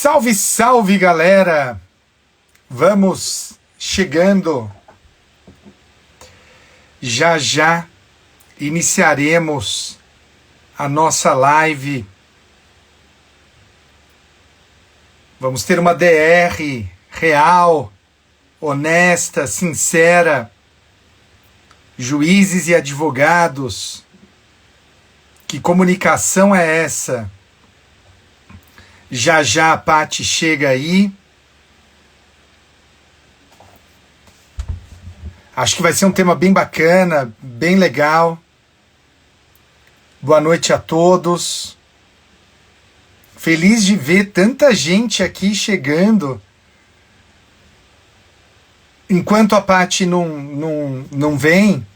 Salve, salve, galera! Vamos chegando. Já já iniciaremos a nossa live. Vamos ter uma DR real, honesta, sincera. Juízes e advogados. Que comunicação é essa? Já já a Paty chega aí. Acho que vai ser um tema bem bacana, bem legal. Boa noite a todos. Feliz de ver tanta gente aqui chegando. Enquanto a Paty não vem,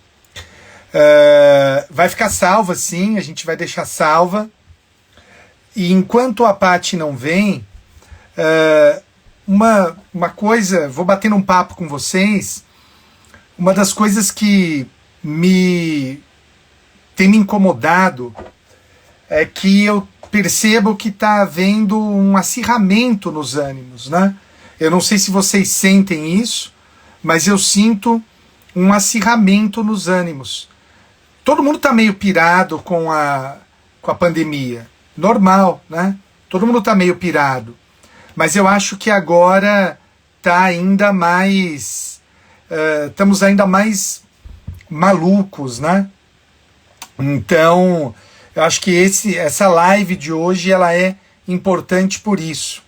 vai ficar salva, sim, a gente vai deixar salva. E enquanto a Paty não vem, uma coisa, vou bater num papo com vocês. Uma das coisas que tem me incomodado é que eu percebo que está havendo um acirramento nos ânimos, né? Eu não sei se vocês sentem isso, mas eu sinto um acirramento nos ânimos. Todo mundo está meio pirado com a pandemia. Normal, né? Todo mundo está meio pirado. Mas eu acho que agora está ainda mais... estamos ainda mais malucos, né? Então, eu acho que essa live de hoje ela é importante por isso.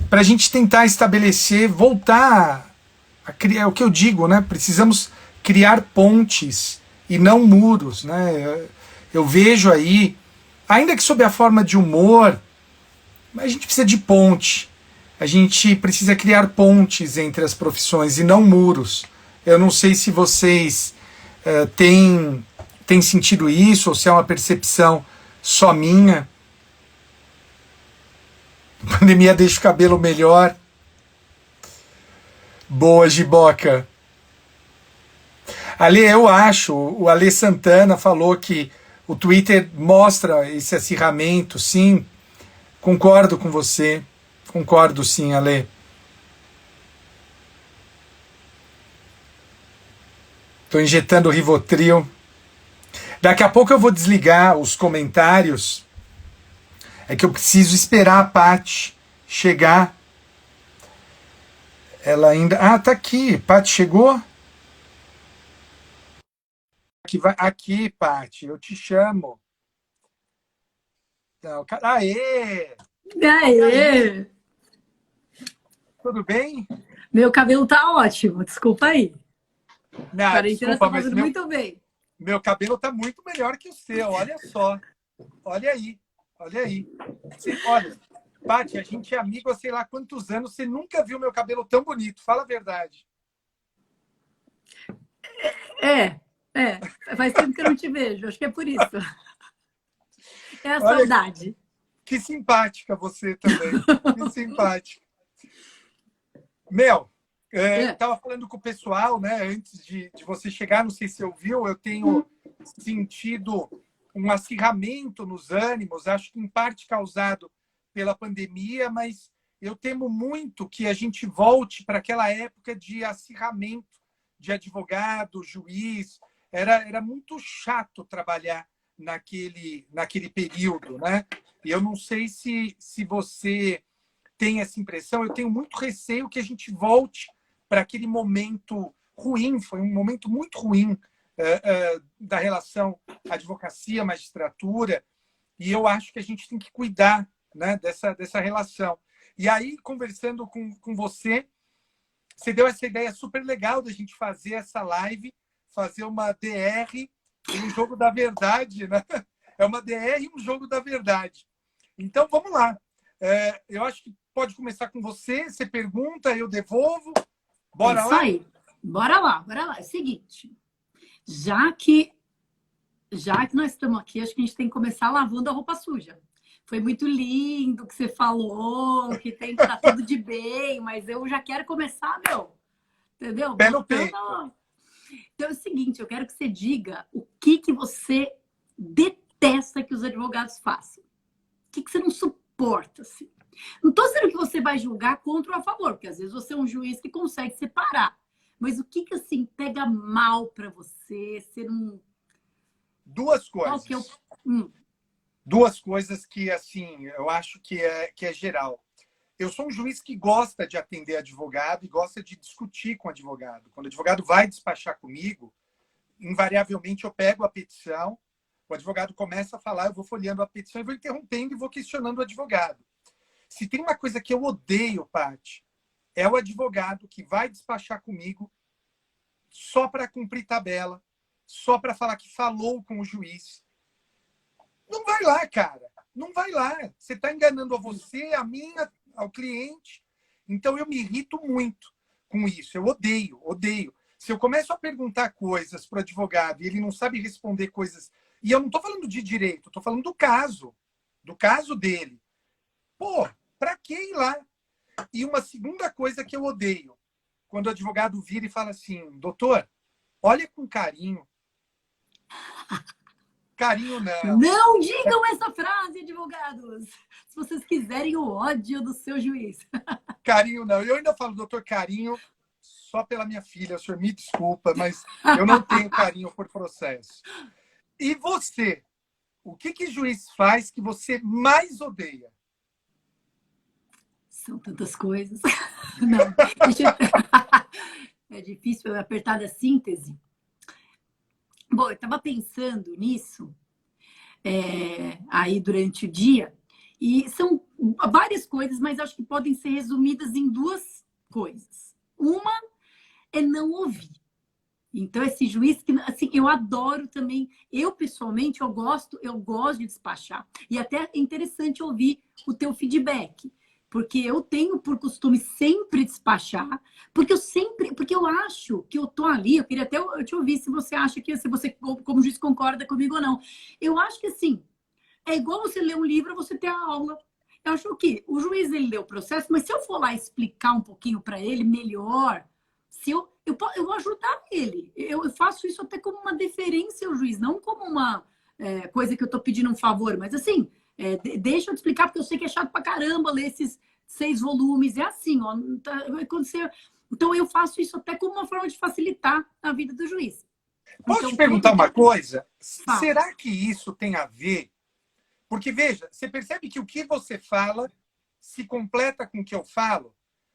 Para a gente tentar estabelecer, voltar a criar, é o que eu digo, né? Precisamos criar pontes e não muros, né? Eu vejo aí, ainda que sob a forma de humor, a gente precisa de ponte. A gente precisa criar pontes entre as profissões e não muros. Eu não sei se vocês têm sentido isso ou se é uma percepção só minha. A pandemia deixa o cabelo melhor. Boa, Giboca. Ale, eu acho, o Ale Santana falou que o Twitter mostra esse acirramento, sim. Concordo com você. Concordo sim, Ale. Estou injetando Rivotril. Daqui a pouco eu vou desligar os comentários. É que eu preciso esperar a Paty chegar. Ela ainda... Ah, tá aqui. Paty chegou? Aqui, Paty. Eu te chamo. Então, aê! Aê! Tudo bem? Meu cabelo tá ótimo, desculpa aí. Não, Quarentena desculpa, tá fazendo muito bem. Meu cabelo tá muito melhor que o seu, olha só. Olha aí, olha aí. Olha, Paty, a gente é amigo há sei lá quantos anos, você nunca viu meu cabelo tão bonito, fala a verdade. Faz tempo que eu não te vejo, acho que é por isso. É a Olha, saudade. que simpática você também, que simpática. Mel, estava falando com o pessoal, né, antes de você chegar, não sei se você ouviu, eu tenho sentido um acirramento nos ânimos, acho que em parte causado pela pandemia, mas eu temo muito que a gente volte para aquela época de acirramento de advogado, juiz. Era muito chato trabalhar naquele período, né? E eu não sei se você tem essa impressão, eu tenho muito receio que a gente volte para aquele momento ruim, foi um momento muito ruim da relação advocacia-magistratura, e eu acho que a gente tem que cuidar, né, dessa relação. E aí, conversando com você, você deu essa ideia super legal da gente fazer essa live, fazer uma DR e um jogo da verdade, né? É uma DR e um jogo da verdade. Então, vamos lá. Eu acho que pode começar com você. Você pergunta, eu devolvo. Bora lá? Isso aí. Bora lá. É o seguinte. Já que nós estamos aqui, acho que a gente tem que começar lavando a roupa suja. Foi muito lindo o que você falou, que tem que estar tudo de bem, mas eu já quero começar, entendeu? Pé no peito. Então é o seguinte, eu quero que você diga o que você detesta que os advogados façam. que você não suporta, assim? Não estou dizendo que você vai julgar contra ou a favor, porque às vezes você é um juiz que consegue separar. Mas o que assim, pega mal para você? Você não... Duas Qual que é o... coisas. Duas coisas que, assim, eu acho que é geral. Eu sou um juiz que gosta de atender advogado e gosta de discutir com o advogado. Quando o advogado vai despachar comigo, invariavelmente eu pego a petição, o advogado começa a falar, eu vou folheando a petição e vou interrompendo e vou questionando o advogado. Se tem uma coisa que eu odeio, Paty, é o advogado que vai despachar comigo só para cumprir tabela, só para falar que falou com o juiz. Não vai lá, cara. Não vai lá. Você está enganando a você, a mim, ao cliente. Então, eu me irrito muito com isso. Eu odeio, odeio. Se eu começo a perguntar coisas para o advogado e ele não sabe responder coisas... E eu não estou falando de direito, estou falando do caso dele. Pô, para que ir lá? E uma segunda coisa que eu odeio, quando o advogado vira e fala assim, doutor, olha com carinho. Carinho não. Não digam essa frase, advogados! Se vocês quiserem o ódio do seu juiz. Carinho não. Eu ainda falo, doutor, carinho só pela minha filha. O senhor me desculpa, mas eu não tenho carinho por processo. E você? O que juiz faz que você mais odeia? São tantas coisas. Não, deixa eu... É difícil eu apertar a síntese. Bom, eu estava pensando nisso aí durante o dia, e são várias coisas, mas acho que podem ser resumidas em duas coisas. Uma é não ouvir. Então, esse juiz que, assim, eu adoro também, eu pessoalmente, eu gosto de despachar. E até é interessante ouvir o teu feedback. Porque eu tenho por costume sempre despachar, porque eu acho que eu tô ali, eu queria até eu te ouvir se você acha que, se você, como juiz, concorda comigo ou não. Eu acho que, assim, é igual você ler um livro, você ter a aula. Eu acho que o juiz, ele lê o processo, mas se eu for lá explicar um pouquinho para ele melhor, se eu vou ajudar ele. Eu faço isso até como uma deferência ao juiz, não como uma coisa que eu tô pedindo um favor, mas assim... deixa eu te explicar, porque eu sei que é chato pra caramba ler esses 6 volumes. É assim, ó. Então, eu faço isso até como uma forma de facilitar a vida do juiz. Posso Então, te perguntar uma coisa? Fala. Será que isso tem a ver? Porque, veja, você percebe que o que você fala se completa com o que eu falo?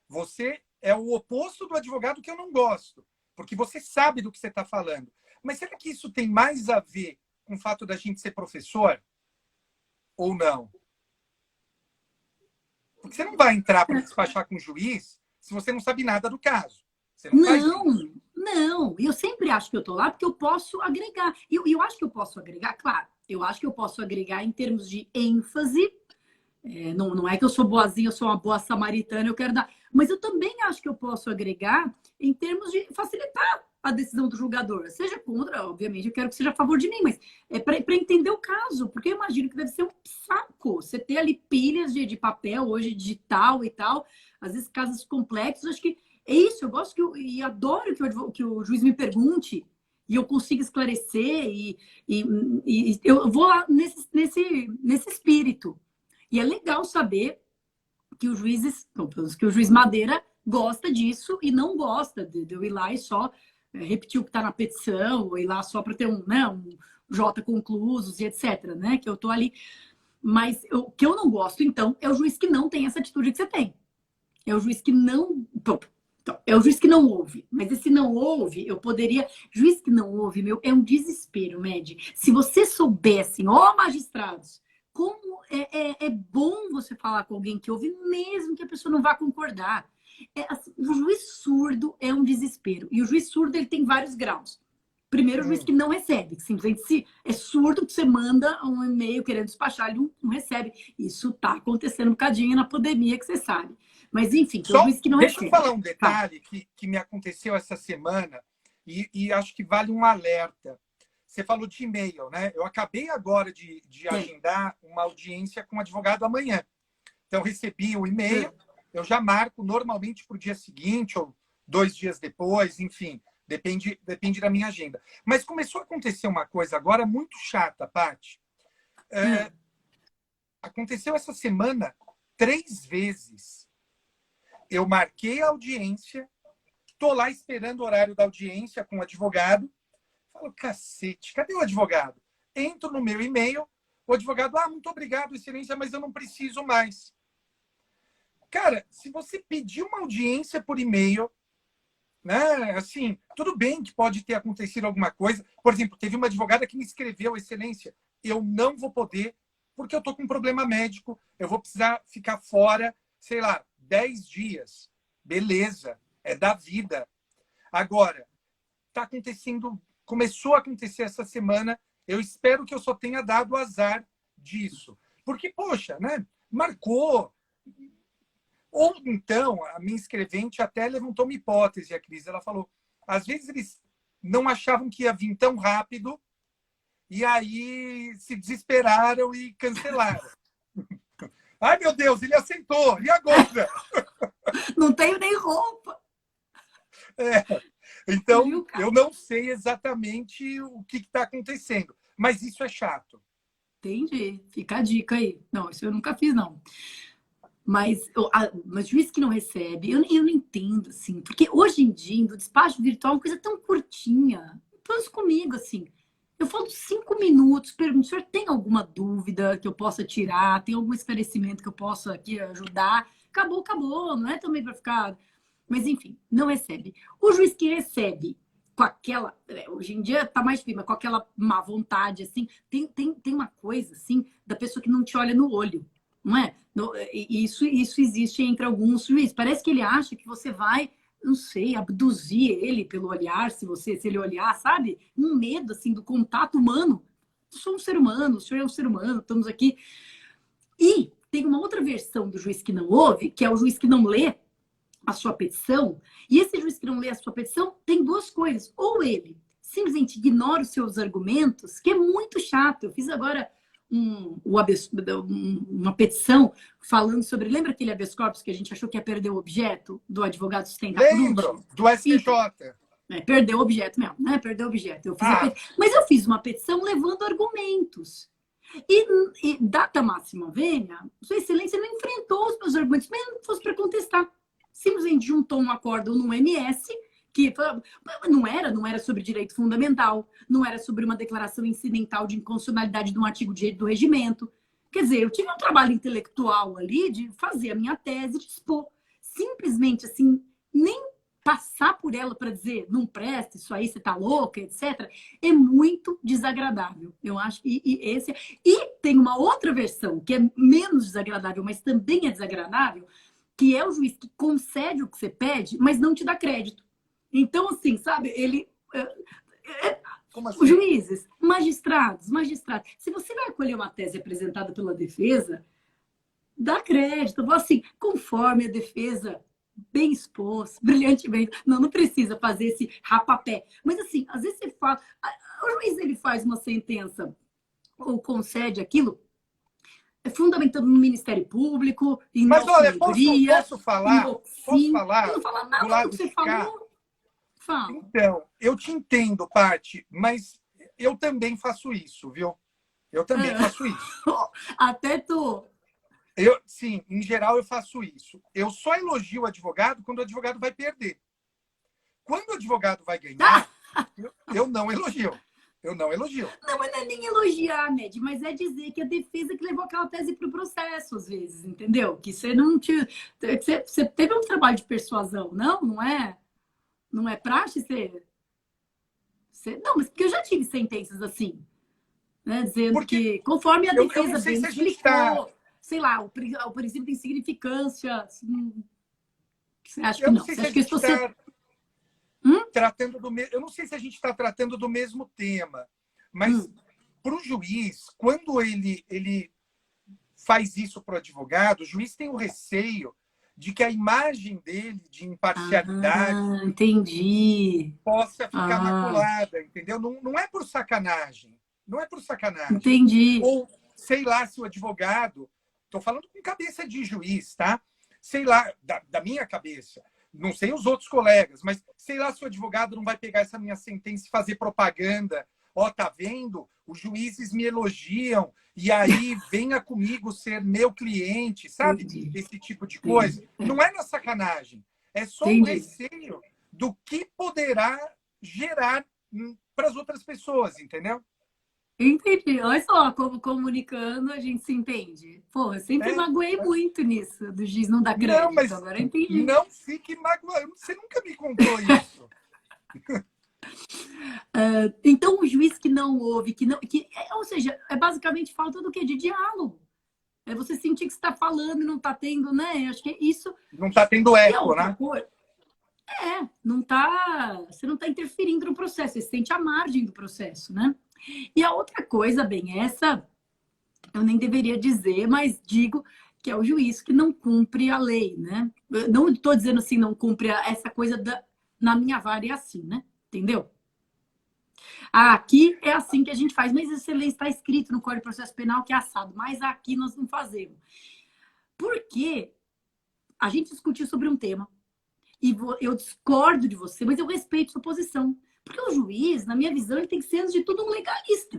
Você é o oposto do advogado que eu não gosto, porque você sabe do que você está falando. Mas será que isso tem mais a ver com o fato da gente ser professor? Ou não? Porque você não vai entrar para despachar com o juiz se você não sabe nada do caso. Você não faz isso. Não. Eu sempre acho que eu tô lá porque eu posso agregar. E eu acho que eu posso agregar, claro. Eu acho que eu posso agregar em termos de ênfase. Não é que eu sou boazinha, eu sou uma boa samaritana, eu quero dar... Mas eu também acho que eu posso agregar em termos de facilitar a decisão do julgador. Seja contra, obviamente, eu quero que seja a favor de mim, mas é para entender o caso, porque eu imagino que deve ser um saco você ter ali pilhas de papel, hoje digital e tal, às vezes casos complexos. Acho que é isso, eu gosto e adoro que o juiz me pergunte e eu consiga esclarecer e eu vou lá nesse espírito. E é legal saber que os juízes, que o juiz Madeira gosta disso e não gosta de eu ir lá e só repetir o que está na petição, ou ir lá só para ter um J conclusos e etc, né? Que eu tô ali. Mas o que eu não gosto, então, é o juiz que não tem essa atitude que você tem. É o juiz que não... é o juiz que não ouve. Mas esse não ouve, eu poderia... Juiz que não ouve, é um desespero, Med. Se vocês soubessem, magistrados, como é bom você falar com alguém que ouve, mesmo que a pessoa não vá concordar. O juiz surdo é um desespero. E o juiz surdo, ele tem vários graus. Primeiro, o juiz que não recebe. Que simplesmente é surdo que você manda um e-mail querendo despachar, ele não recebe. Isso está acontecendo um bocadinho na pandemia, que você sabe. Mas, enfim, o juiz que não recebe. Deixa eu falar um detalhe que me aconteceu essa semana e acho que vale um alerta. Você falou de e-mail, né? Eu acabei agora de agendar uma audiência com um advogado amanhã. Então, recebi o e-mail, eu já marco normalmente para o dia seguinte ou 2 dias depois, enfim, depende da minha agenda. Mas começou a acontecer uma coisa agora muito chata, Paty. Aconteceu essa semana 3 vezes. Eu marquei a audiência, estou lá esperando o horário da audiência com o advogado. Falo, cacete, cadê o advogado? Entro no meu e-mail, o advogado, muito obrigado, excelência, mas eu não preciso mais. Cara, se você pedir uma audiência por e-mail, né, assim, tudo bem que pode ter acontecido alguma coisa. Por exemplo, teve uma advogada que me escreveu, excelência, eu não vou poder, porque eu estou com um problema médico, eu vou precisar ficar fora, sei lá, 10 dias. Beleza, é da vida. Agora, está acontecendo, começou a acontecer essa semana, eu espero que eu só tenha dado azar disso. Porque, poxa, né, marcou. Ou então, a minha escrevente até levantou uma hipótese, a Cris. Ela falou, às vezes eles não achavam que ia vir tão rápido, e aí se desesperaram e cancelaram. Ai, meu Deus, ele aceitou. E agora? Não tenho nem roupa. Então, eu não sei exatamente o que está acontecendo. Mas isso é chato. Entendi. Fica a dica aí. Não, isso eu nunca fiz, não. Mas juiz que não recebe, eu não entendo, assim. Porque hoje em dia, o despacho virtual é uma coisa tão curtinha. Pensa comigo, assim. Eu falo 5 minutos, pergunto, senhor, tem alguma dúvida que eu possa tirar? Tem algum esclarecimento que eu possa aqui ajudar? Acabou, não é também para ficar... Mas, enfim, não recebe. O juiz que recebe com aquela... Hoje em dia tá mais difícil, mas com aquela má vontade, assim, tem uma coisa, assim, da pessoa que não te olha no olho, não é? Isso existe entre alguns juízes. Parece que ele acha que você vai... não sei, abduzir ele pelo olhar, se ele olhar, sabe? Um medo, assim, do contato humano. Eu sou um ser humano, o senhor é um ser humano, estamos aqui. E tem uma outra versão do juiz que não ouve, que é o juiz que não lê a sua petição. E esse juiz que não lê a sua petição tem 2 coisas. Ou ele simplesmente ignora os seus argumentos, que é muito chato. Eu fiz agora uma petição falando sobre... Lembra aquele habeas corpus que a gente achou que ia perder o objeto do advogado sustentar por último? Lembro, do STJ. Perdeu o objeto mesmo, né? Perdeu o objeto. Eu fiz Mas eu fiz uma petição levando argumentos. E data máxima vênia, Sua Excelência não enfrentou os meus argumentos, mesmo que fosse para contestar. Simplesmente juntou um acórdão no MS, que não era sobre direito fundamental, não era sobre uma declaração incidental de inconstitucionalidade de um artigo de direito do regimento. Quer dizer, eu tive um trabalho intelectual ali de fazer a minha tese, de expor. Simplesmente, assim, nem passar por ela para dizer não presta, isso aí você tá louca, etc., é muito desagradável. Eu acho que E tem uma outra versão, que é menos desagradável, mas também é desagradável, que é o juiz que concede o que você pede, mas não te dá crédito. Então, assim, sabe, ele... Como assim? Os juízes, magistrados, se você vai acolher uma tese apresentada pela defesa, dá crédito, assim, conforme a defesa bem expôs, brilhantemente. Não precisa fazer esse rapapé. Mas, assim, às vezes você fala... O juiz, ele faz uma sentença ou concede aquilo, fundamentando no Ministério Público, em Mas, olha, posso falar? Posso falar? Eu não falo nada do que você falou. Fala. Então, eu te entendo, Paty, mas eu também faço isso, viu? Eu também faço isso. Até tu. Sim, em geral eu faço isso. Eu só elogio o advogado quando o advogado vai perder. Quando o advogado vai ganhar, eu não elogio. Eu não elogio. Não, mas não é nem elogiar, Med, mas é dizer que a defesa que levou aquela tese para o processo, às vezes, entendeu? Que você não tinha... Você teve um trabalho de persuasão, não é? Não é praxe Não, mas porque eu já tive sentenças assim, né? Dizendo porque que conforme a defesa bem se explicou, sei lá, o princípio de insignificância... Você acha que eu não? não sei Você se acha que a gente você... tratando eu não sei se a gente está tratando do mesmo tema, mas para o juiz, quando ele faz isso para o advogado, o juiz tem o receio de que a imagem dele de imparcialidade entendi. possa ficar maculada, entendeu? Não é por sacanagem. Não é por sacanagem. Entendi. Ou, sei lá, se o advogado... Estou falando com cabeça de juiz, tá? Sei lá, da minha cabeça. Não sei os outros colegas, mas sei lá se o advogado não vai pegar essa minha sentença e fazer propaganda ó, tá vendo? Os juízes me elogiam, e aí venha comigo ser meu cliente, sabe? Entendi. Esse tipo de coisa. Não é na sacanagem, é só um Entendi. receio do que poderá gerar para as outras pessoas, entendeu? Entendi. Olha só, como comunicando a gente se entende. Pô, eu sempre É, magoei muito nisso, do giz não dar não, crédito. mas Agora eu entendi. não fique magoado. Você nunca me contou isso. Então, o juiz que não ouve, ou seja, é basicamente falta do quê? De diálogo. É você sentir que você está falando e não está tendo, né? Acho que é isso. Não está tendo E a eco, outra né? coisa, não tá, você não está interferindo no processo, você sente a margem do processo, né? E a outra coisa, bem, essa eu nem deveria dizer, mas digo que é o juiz que não cumpre a lei, né? Eu não estou dizendo assim, não cumpre essa coisa na minha vara é assim, né? Entendeu? Ah, aqui é assim que a gente faz, mas essa lei está escrito no Código de Processo Penal que é assado, mas aqui nós não fazemos. Porque a gente discutiu sobre um tema e eu discordo de você, mas eu respeito sua posição. Porque o juiz, na minha visão, ele tem que ser, antes de tudo, um legalista.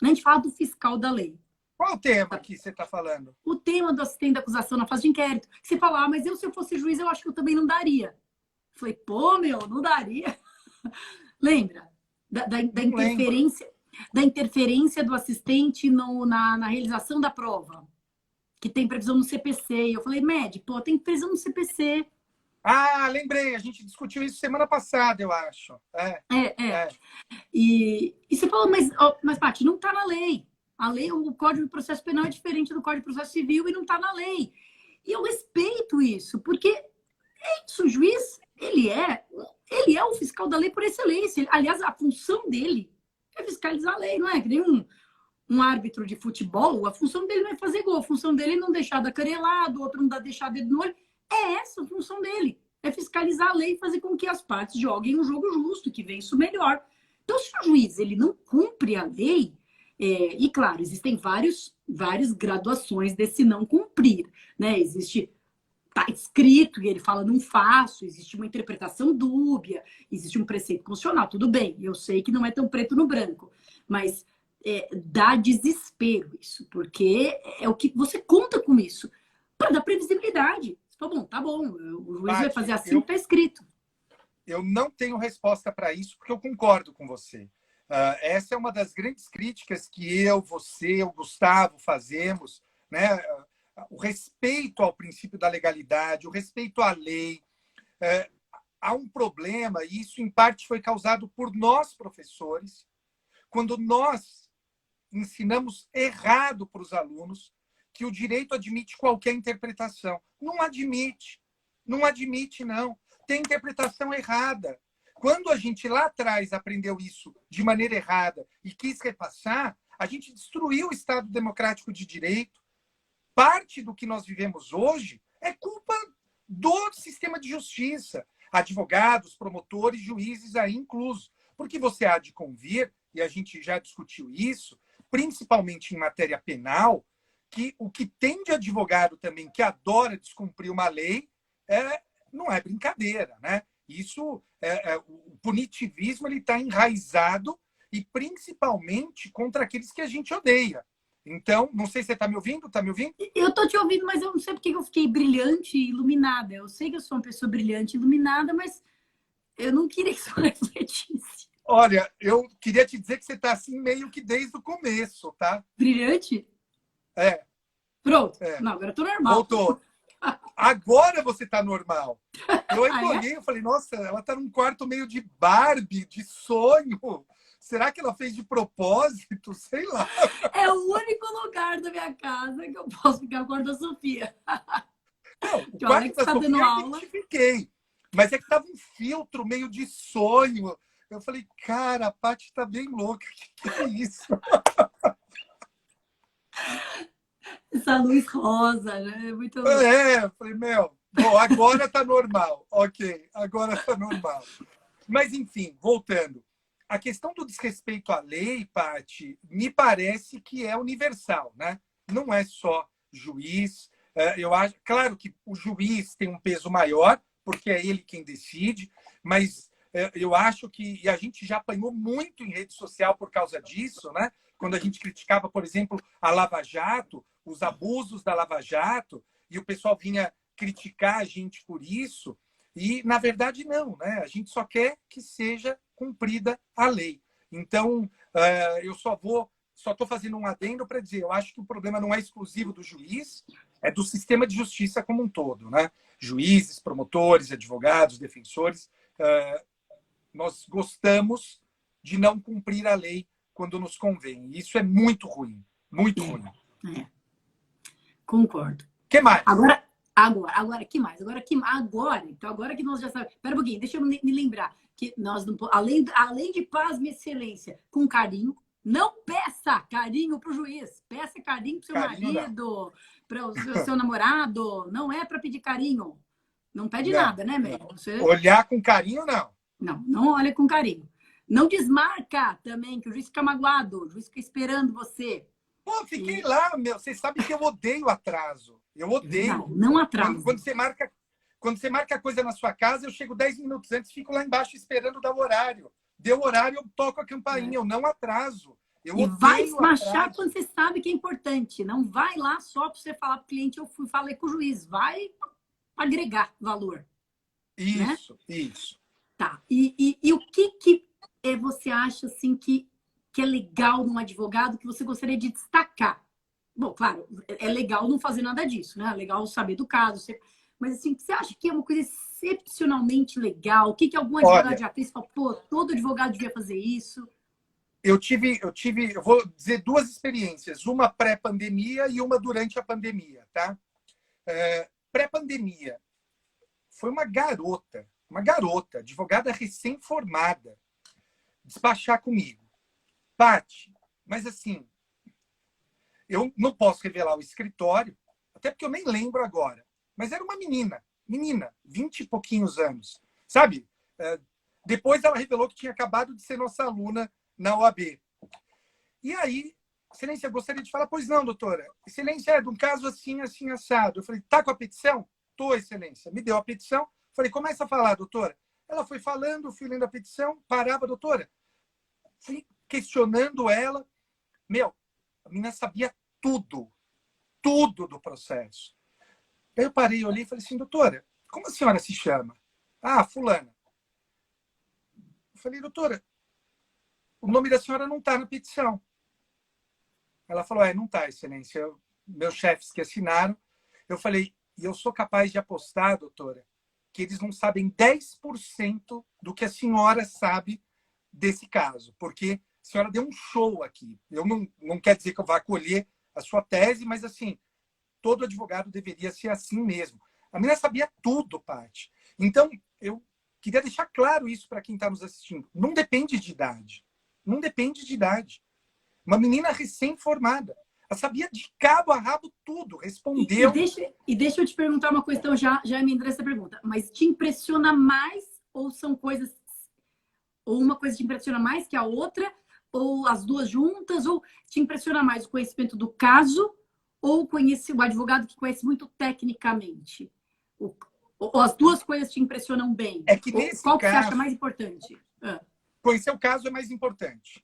Né? A gente fala do fiscal da lei. Qual o tema que você está falando? O tema do assistente da acusação na fase de inquérito. Você fala, mas se eu fosse juiz, eu acho que eu também não daria. Eu falei, pô, meu, não daria. Lembra? Da interferência, da interferência do assistente na realização da prova, que tem previsão no CPC. E eu falei, Med, pô, tem previsão no CPC. Ah, lembrei, a gente discutiu isso semana passada, eu acho. É. E você falou, mas Paty, não está na lei. A lei, o Código de Processo Penal é diferente do Código de Processo Civil e não está na lei. E eu respeito isso, porque é isso, o juiz, ele é o fiscal da lei por excelência. Aliás, a função dele é fiscalizar a lei, não é? Que nem um árbitro de futebol, a função dele não é fazer gol, a função dele é não deixar dar canelado, o outro não deixar dedo no olho. É essa a função dele, é fiscalizar a lei e fazer com que as partes joguem um jogo justo, que vença o melhor. Então, se o juiz ele não cumpre a lei, e claro, existem várias graduações desse não cumprir, né? Está escrito e ele fala não faço, existe uma interpretação dúbia, existe um preceito constitucional, tudo bem, eu sei que não é tão preto no branco, mas dá desespero isso, porque é o que você conta com isso, para dar previsibilidade. Você fala, bom, tá bom, o juiz vai fazer assim, está escrito. Eu não tenho resposta para isso, porque eu concordo com você. Essa é uma das grandes críticas que eu, você, o Gustavo fazemos, né? O respeito ao princípio da legalidade, o respeito à lei. Há um problema, e isso em parte foi causado por nós, professores, quando nós ensinamos errado para os alunos que o direito admite qualquer interpretação. Não admite. Não admite, não. Tem interpretação errada. Quando a gente lá atrás aprendeu isso de maneira errada e quis repassar, a gente destruiu o Estado Democrático de Direito. Parte do que nós vivemos hoje é culpa do sistema de justiça, advogados, promotores, juízes aí inclusos. Porque você há de convir, e a gente já discutiu isso, principalmente em matéria penal, que o que tem de advogado também que adora descumprir uma lei não é brincadeira, né? Isso, o punitivismo ele está enraizado e principalmente contra aqueles que a gente odeia. Então, não sei se você está me ouvindo, está me ouvindo? Eu estou te ouvindo, mas eu não sei porque eu fiquei brilhante e iluminada. Eu sei que eu sou uma pessoa brilhante e iluminada, mas eu não queria que isso refletisse. Olha, eu queria te dizer que você está assim meio que desde o começo, tá? Brilhante? É. Pronto. Não, agora eu tô normal. Voltou. Agora você está normal. Eu aí olhei é? e falei, nossa, ela está num quarto meio de Barbie, de sonho. Será que ela fez de propósito? Sei lá. É o único lugar da minha casa que eu posso ficar com a quarto da Sofia. Não, o quarto da Sofia eu identifiquei. Mas é que tava um filtro meio de sonho. Eu falei, cara, a Paty tá bem louca. Que é isso? Essa luz rosa, né? Muito louco. Eu falei, bom, agora tá normal. Ok, agora tá normal. Mas, enfim, voltando. A questão do desrespeito à lei, Paty, me parece que é universal, né? Não é só juiz. Eu acho, claro que o juiz tem um peso maior, porque é ele quem decide, mas eu acho que e a gente já apanhou muito em rede social por causa disso, né? Quando a gente criticava, por exemplo, a Lava Jato, os abusos da Lava Jato, e o pessoal vinha criticar a gente por isso, e na verdade não, né? A gente só quer que seja cumprida a lei. Então, eu só estou fazendo um adendo para dizer, eu acho que o problema não é exclusivo do juiz, é do sistema de justiça como um todo, né? Juízes, promotores, advogados, defensores, nós gostamos de não cumprir a lei quando nos convém. Isso é muito ruim. É, concordo. O que mais? Agora, que mais? Então agora que nós já sabemos. Espera um pouquinho, deixa eu me lembrar que nós não, além de paz e excelência, com carinho, não peça carinho para o juiz, peça carinho para o seu marido, para o seu namorado, não é para pedir carinho. Não pede nada, né, Mary? Você... Olhar com carinho, não. Não olha com carinho. Não desmarca também, que o juiz fica magoado, o juiz fica esperando você. Pô, fiquei lá, meu. Vocês sabem que eu odeio atraso. Eu odeio. Não atraso. Quando você marca coisa na sua casa, eu chego 10 minutos antes, fico lá embaixo esperando dar o horário. Deu horário, eu toco a campainha, eu não atraso. E vai despachar quando você sabe que é importante. Não vai lá só para você falar para o cliente, falei com o juiz. Vai agregar valor. Isso, né? Isso. Tá. E o que você acha assim que é legal num advogado que você gostaria de destacar? Bom, claro, é legal não fazer nada disso, né? É legal saber do caso. Mas assim, você acha que é uma coisa excepcionalmente legal? O que algum advogado já fez? Fala, pô, todo advogado devia fazer isso. Eu vou dizer duas experiências, uma pré-pandemia e uma durante a pandemia, tá? Pré-pandemia, foi uma garota, advogada recém-formada, despachar comigo. Paty, mas assim, eu não posso revelar o escritório, até porque eu nem lembro agora, mas era uma menina, 20 e pouquinhos anos, sabe? Depois ela revelou que tinha acabado de ser nossa aluna na OAB. E aí, excelência, eu gostaria de falar, pois não, doutora. Excelência, é de um caso assim, assim, assado. Eu falei, tá com a petição? Tô, excelência. Me deu a petição. Falei, começa a falar, doutora. Ela foi falando, fui lendo a petição, parava, doutora. Fui questionando ela. A menina sabia tudo do processo. Aí eu parei, olhei e falei assim, doutora, como a senhora se chama? Ah, fulana. Eu falei, doutora, o nome da senhora não está na petição. Ela falou, não está, excelência. Meus chefes que assinaram. Eu falei, e eu sou capaz de apostar, doutora, que eles não sabem 10% do que a senhora sabe desse caso, porque a senhora deu um show aqui. Eu não quero dizer que eu vá acolher a sua tese, mas assim, todo advogado deveria ser assim mesmo. A menina sabia tudo, Paty. Então, eu queria deixar claro isso para quem está nos assistindo. Não depende de idade. Não depende de idade. Uma menina recém-formada. Ela sabia de cabo a rabo tudo, respondeu. E deixa eu te perguntar uma coisa, então já emendei essa pergunta. Mas te impressiona mais ou são coisas... Ou uma coisa te impressiona mais que a outra? Ou as duas juntas? Ou te impressiona mais o conhecimento do caso? Ou o advogado que conhece muito tecnicamente? Ou as duas coisas te impressionam bem? É que nesse qual caso, que você acha mais importante? Conhecer o caso é mais importante.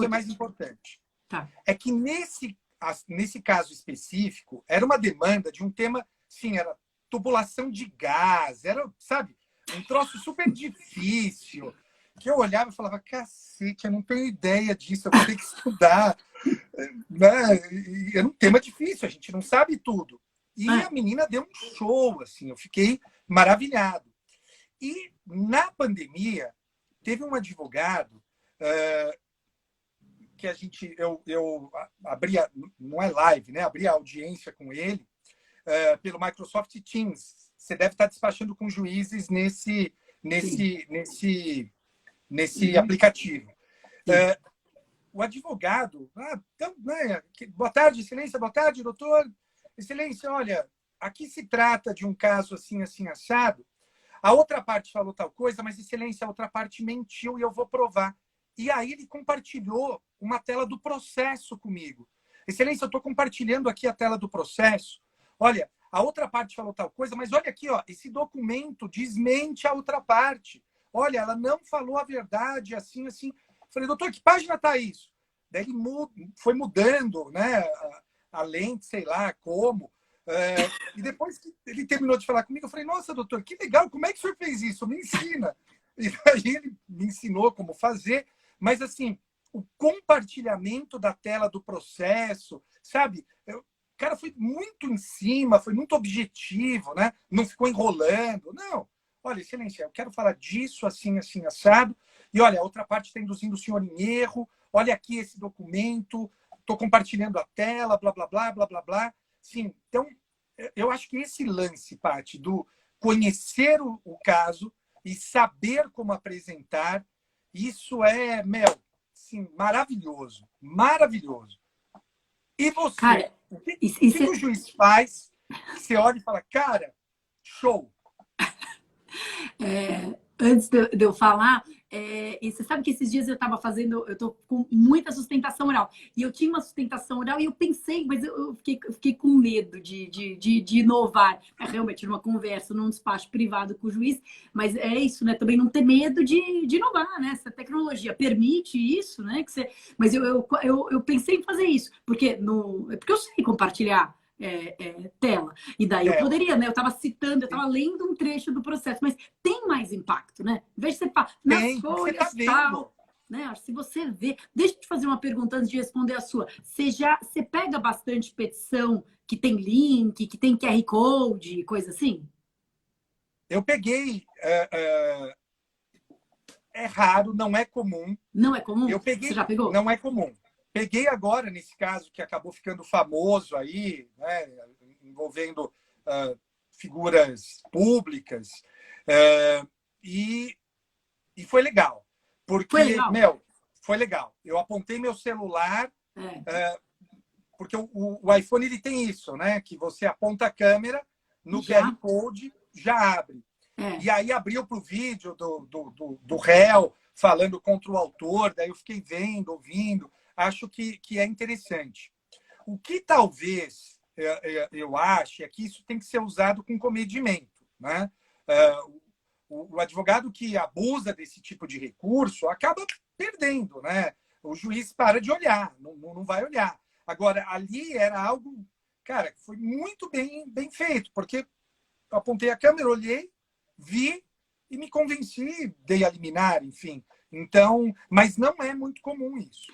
É mais importante. Tá. É que nesse caso específico, era uma demanda de um tema, sim, era tubulação de gás, era, sabe, um troço super difícil, que eu olhava e falava, cacete, eu não tenho ideia disso, eu vou ter que estudar. Né? Era um tema difícil, a gente não sabe tudo. E a menina deu um show, assim, eu fiquei maravilhado. E na pandemia, teve um advogado que eu abria, não é live, né? Abria audiência com ele pelo Microsoft Teams. Você deve estar despachando com juízes nesse aplicativo. O advogado, então, né, boa tarde, excelência, boa tarde, doutor. Excelência, olha, aqui se trata de um caso assim, assim, assado. A outra parte falou tal coisa, mas, excelência, a outra parte mentiu e eu vou provar. E aí ele compartilhou uma tela do processo comigo. Excelência, eu estou compartilhando aqui a tela do processo. Olha, a outra parte falou tal coisa, mas olha aqui, ó, esse documento desmente a outra parte. olha, ela não falou a verdade, assim, assim. Falei, doutor, que página está isso? Daí ele foi mudando, né, a lente, sei lá como. E depois que ele terminou de falar comigo, eu falei, nossa, doutor, que legal, como é que o senhor fez isso? Me ensina. E aí ele me ensinou como fazer, mas assim, o compartilhamento da tela do processo, sabe? O cara foi muito em cima, foi muito objetivo, né? Não ficou enrolando. Não, olha, excelência, eu quero falar disso, assim, assim, assado. E olha, a outra parte está induzindo o senhor em erro. Olha aqui esse documento, estou compartilhando a tela, blá, blá, blá, blá, blá, blá. Sim, então, eu acho que esse lance, Paty, do conhecer o caso e saber como apresentar, isso é, sim, maravilhoso, maravilhoso. E você? Cara, O que o juiz faz? Você olha e fala, cara, show. Antes de eu falar, e você sabe que esses dias eu estava fazendo, eu estou com muita sustentação oral. E eu tinha uma sustentação oral e eu pensei, mas eu fiquei com medo de inovar. Realmente, numa conversa, num despacho privado com o juiz, mas é isso, né? Também não ter medo de inovar, né? Essa tecnologia permite isso, né? Mas eu pensei em fazer isso, porque eu sei compartilhar. Tela. E daí eu poderia, né? Eu estava citando, eu estava lendo um trecho do processo, mas tem mais impacto, né? Em vez de você falar nas folhas tal, né? Se você vê. Deixa eu te fazer uma pergunta antes de responder a sua. Você pega bastante petição que tem link, que tem QR Code, coisa assim? Eu peguei. É raro, não é comum. Não é comum? Eu peguei, você já pegou? não é comum. Peguei agora, nesse caso, que acabou ficando famoso aí, né, envolvendo figuras públicas, e foi legal. Porque, foi legal? Foi legal. Eu apontei meu celular, porque o iPhone ele tem isso, né? Que você aponta a câmera, no QR Code já abre. E aí abriu para o vídeo do réu, falando contra o autor, daí eu fiquei vendo, ouvindo. Acho que é interessante. O que talvez eu ache é que isso tem que ser usado com comedimento, né? O advogado que abusa desse tipo de recurso acaba perdendo, né? O juiz para de olhar, não vai olhar. Agora, ali era algo, cara, que foi muito bem feito, porque eu apontei a câmera, olhei, vi e me convenci, dei a liminar, enfim. Então, mas não é muito comum isso.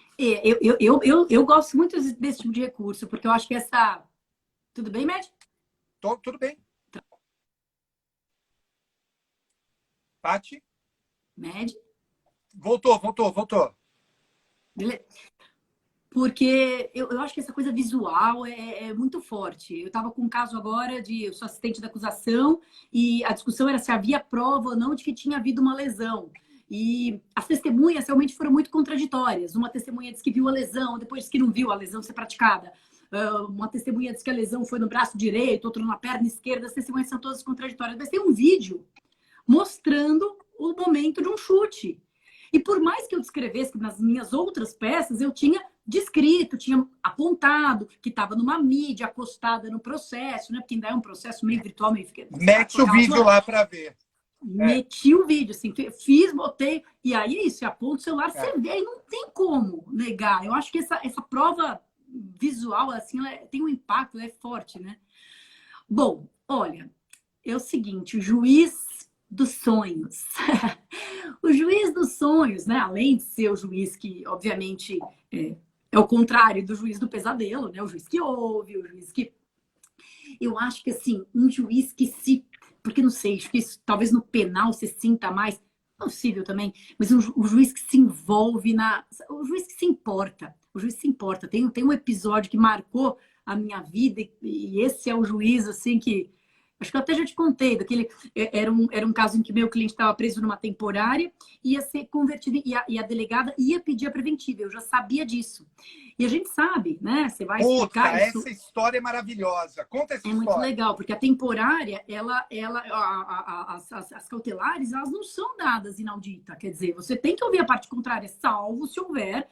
Eu gosto muito desse tipo de recurso, porque eu acho que essa... Tudo bem, Med? Tudo bem. Paty? Med? Voltou. Beleza. Porque eu acho que essa coisa visual é muito forte. Eu estava com um caso agora eu sou assistente da acusação e a discussão era se havia prova ou não de que tinha havido uma lesão. E as testemunhas realmente foram muito contraditórias. Uma testemunha disse que viu a lesão, depois disse que não viu a lesão ser praticada. Uma testemunha disse que a lesão foi no braço direito, outra na perna esquerda. As testemunhas são todas contraditórias. Mas tem um vídeo mostrando o momento de um chute. E por mais que eu descrevesse que nas minhas outras peças, eu tinha descrito, tinha apontado que estava numa mídia acostada no processo, né? Porque ainda é um processo meio virtual, meio... Mete o vídeo lá para ver. Meti o vídeo, assim, fiz, botei, e aí é isso, você aponta o celular, você vê, e não tem como negar. Eu acho que essa prova visual, assim, ela tem um impacto, é forte, né? Bom, olha, é o seguinte, o juiz dos sonhos. O juiz dos sonhos, né? Além de ser o juiz que, obviamente, é o contrário do juiz do pesadelo, né? O juiz que ouve, o juiz que... Eu acho que, assim, um juiz que se... Porque, não sei, acho que isso, talvez no penal você sinta mais, possível também, mas o juiz que se envolve o juiz que se importa. O juiz se importa. Tem um episódio que marcou a minha vida e esse é o juiz, assim, que... Acho que eu até já te contei, era um caso em que meu cliente estava preso numa temporária, ia ser convertido, e a delegada ia pedir a preventiva, eu já sabia disso. E a gente sabe, né? Você vai explicar isso. Essa história é maravilhosa. Conta essa história. É muito legal, porque a temporária, as cautelares, elas não são dadas inaudita. Quer dizer, você tem que ouvir a parte contrária, salvo se houver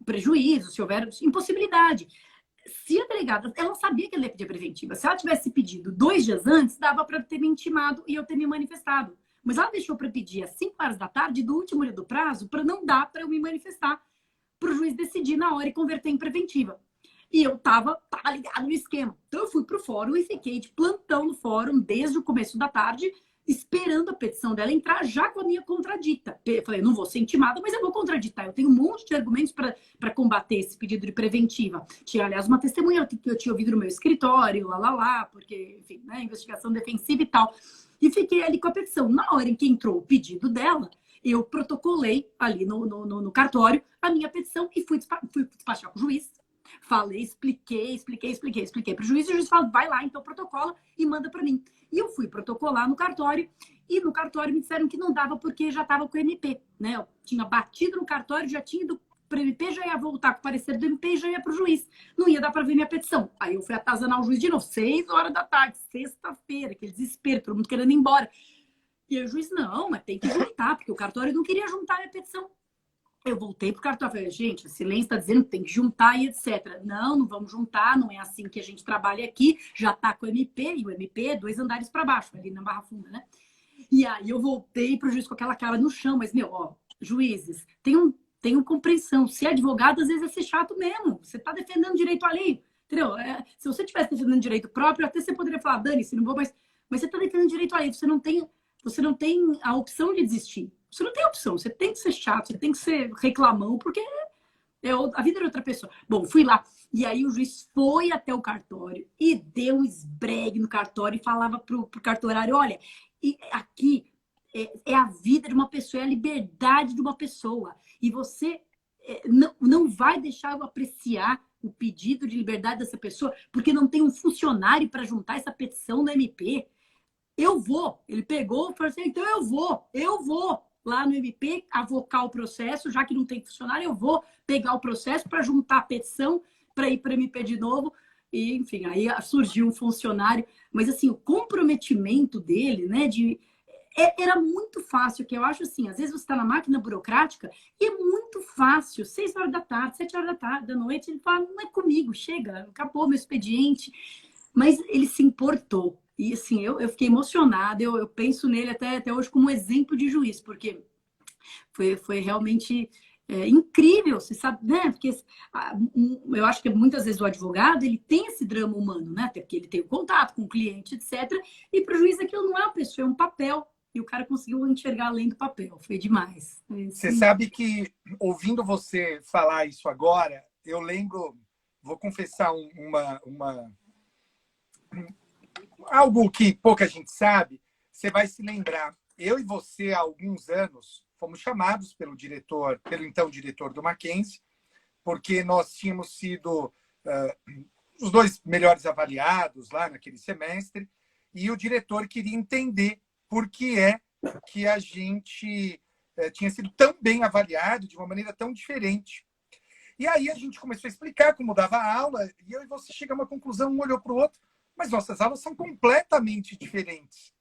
prejuízo, se houver impossibilidade. Se a delegada, ela sabia que ela ia pedir preventiva. Se ela tivesse pedido 2 dias antes, dava para ter me intimado e eu ter me manifestado. Mas ela deixou para pedir às 5 horas da tarde do último dia do prazo para não dar para eu me manifestar, para o juiz decidir na hora e converter em preventiva. E eu tava ligado no esquema. Então eu fui pro fórum e fiquei de plantão no fórum desde o começo da tarde, esperando a petição dela entrar já com a minha contradita. Eu falei, não vou ser intimada, mas eu vou contraditar. Eu tenho um monte de argumentos para combater esse pedido de preventiva. Tinha, aliás, uma testemunha que eu tinha ouvido no meu escritório, porque, enfim, né, investigação defensiva e tal. E fiquei ali com a petição. Na hora em que entrou o pedido dela, eu protocolei ali no cartório a minha petição e fui despachar com o juiz. Falei, expliquei para o juiz, e o juiz falou, vai lá, então protocola e manda para mim. E eu fui protocolar no cartório, e no cartório me disseram que não dava porque já estava com o MP, né? Eu tinha batido no cartório, já tinha ido para o MP, já ia voltar com o parecer do MP e já ia para o juiz. Não ia dar para ver minha petição. Aí eu fui atazanar o juiz de novo, 6 horas da tarde, sexta-feira, aquele desespero, todo mundo querendo ir embora. E aí o juiz, não, mas tem que juntar, porque o cartório não queria juntar a minha petição. Eu voltei pro cartório, falei, gente, o silêncio está dizendo que tem que juntar e etc. Não vamos juntar, não é assim que a gente trabalha aqui, já tá com o MP, e o MP é 2 andares para baixo, ali na Barra Funda, né? E aí eu voltei pro juiz com aquela cara no chão, mas, juízes, tenham compreensão, ser advogado às vezes é ser chato mesmo, você tá defendendo direito alheio, entendeu? Se você estivesse defendendo direito próprio, até você poderia falar, Dani, não vou, mas você tá defendendo direito alheio, você não tem a opção de desistir. Você não tem opção, você tem que ser chato, você tem que ser reclamão, porque a vida é de outra pessoa. Bom, fui lá. E aí o juiz foi até o cartório e deu um esbregue no cartório e falava pro cartorário, olha, aqui é a vida de uma pessoa, é a liberdade de uma pessoa. E você não vai deixar eu apreciar o pedido de liberdade dessa pessoa, porque não tem um funcionário para juntar essa petição da MP. Eu vou. Ele pegou e falou assim, então eu vou lá no MP avocar o processo, já que não tem funcionário, eu vou pegar o processo para juntar a petição, para ir para o MP de novo. E, enfim, aí surgiu um funcionário. Mas, assim, o comprometimento dele, né, era muito fácil, que eu acho assim, às vezes você está na máquina burocrática e é muito fácil, 6 horas da tarde, 7 horas da tarde, da noite, ele fala, não é comigo, chega, acabou meu expediente. Mas ele se importou. E assim, eu fiquei emocionada, eu penso nele até hoje como um exemplo de juiz, porque foi realmente incrível, você sabe, né? Porque eu acho que muitas vezes o advogado, ele tem esse drama humano, né? Até porque ele tem o contato com o cliente, etc. E para o juiz aquilo não é uma pessoa, é um papel. E o cara conseguiu enxergar além do papel, foi demais. Você sabe que, ouvindo você falar isso agora, eu lembro, vou confessar algo que pouca gente sabe, você vai se lembrar. Eu e você, há alguns anos, fomos chamados pelo então diretor do Mackenzie, porque nós tínhamos sido os 2 melhores avaliados lá naquele semestre, e o diretor queria entender por que que a gente tinha sido tão bem avaliado de uma maneira tão diferente. E aí a gente começou a explicar como dava a aula, e eu e você chegamos a uma conclusão, um olhou para o outro, mas nossas aulas são completamente diferentes.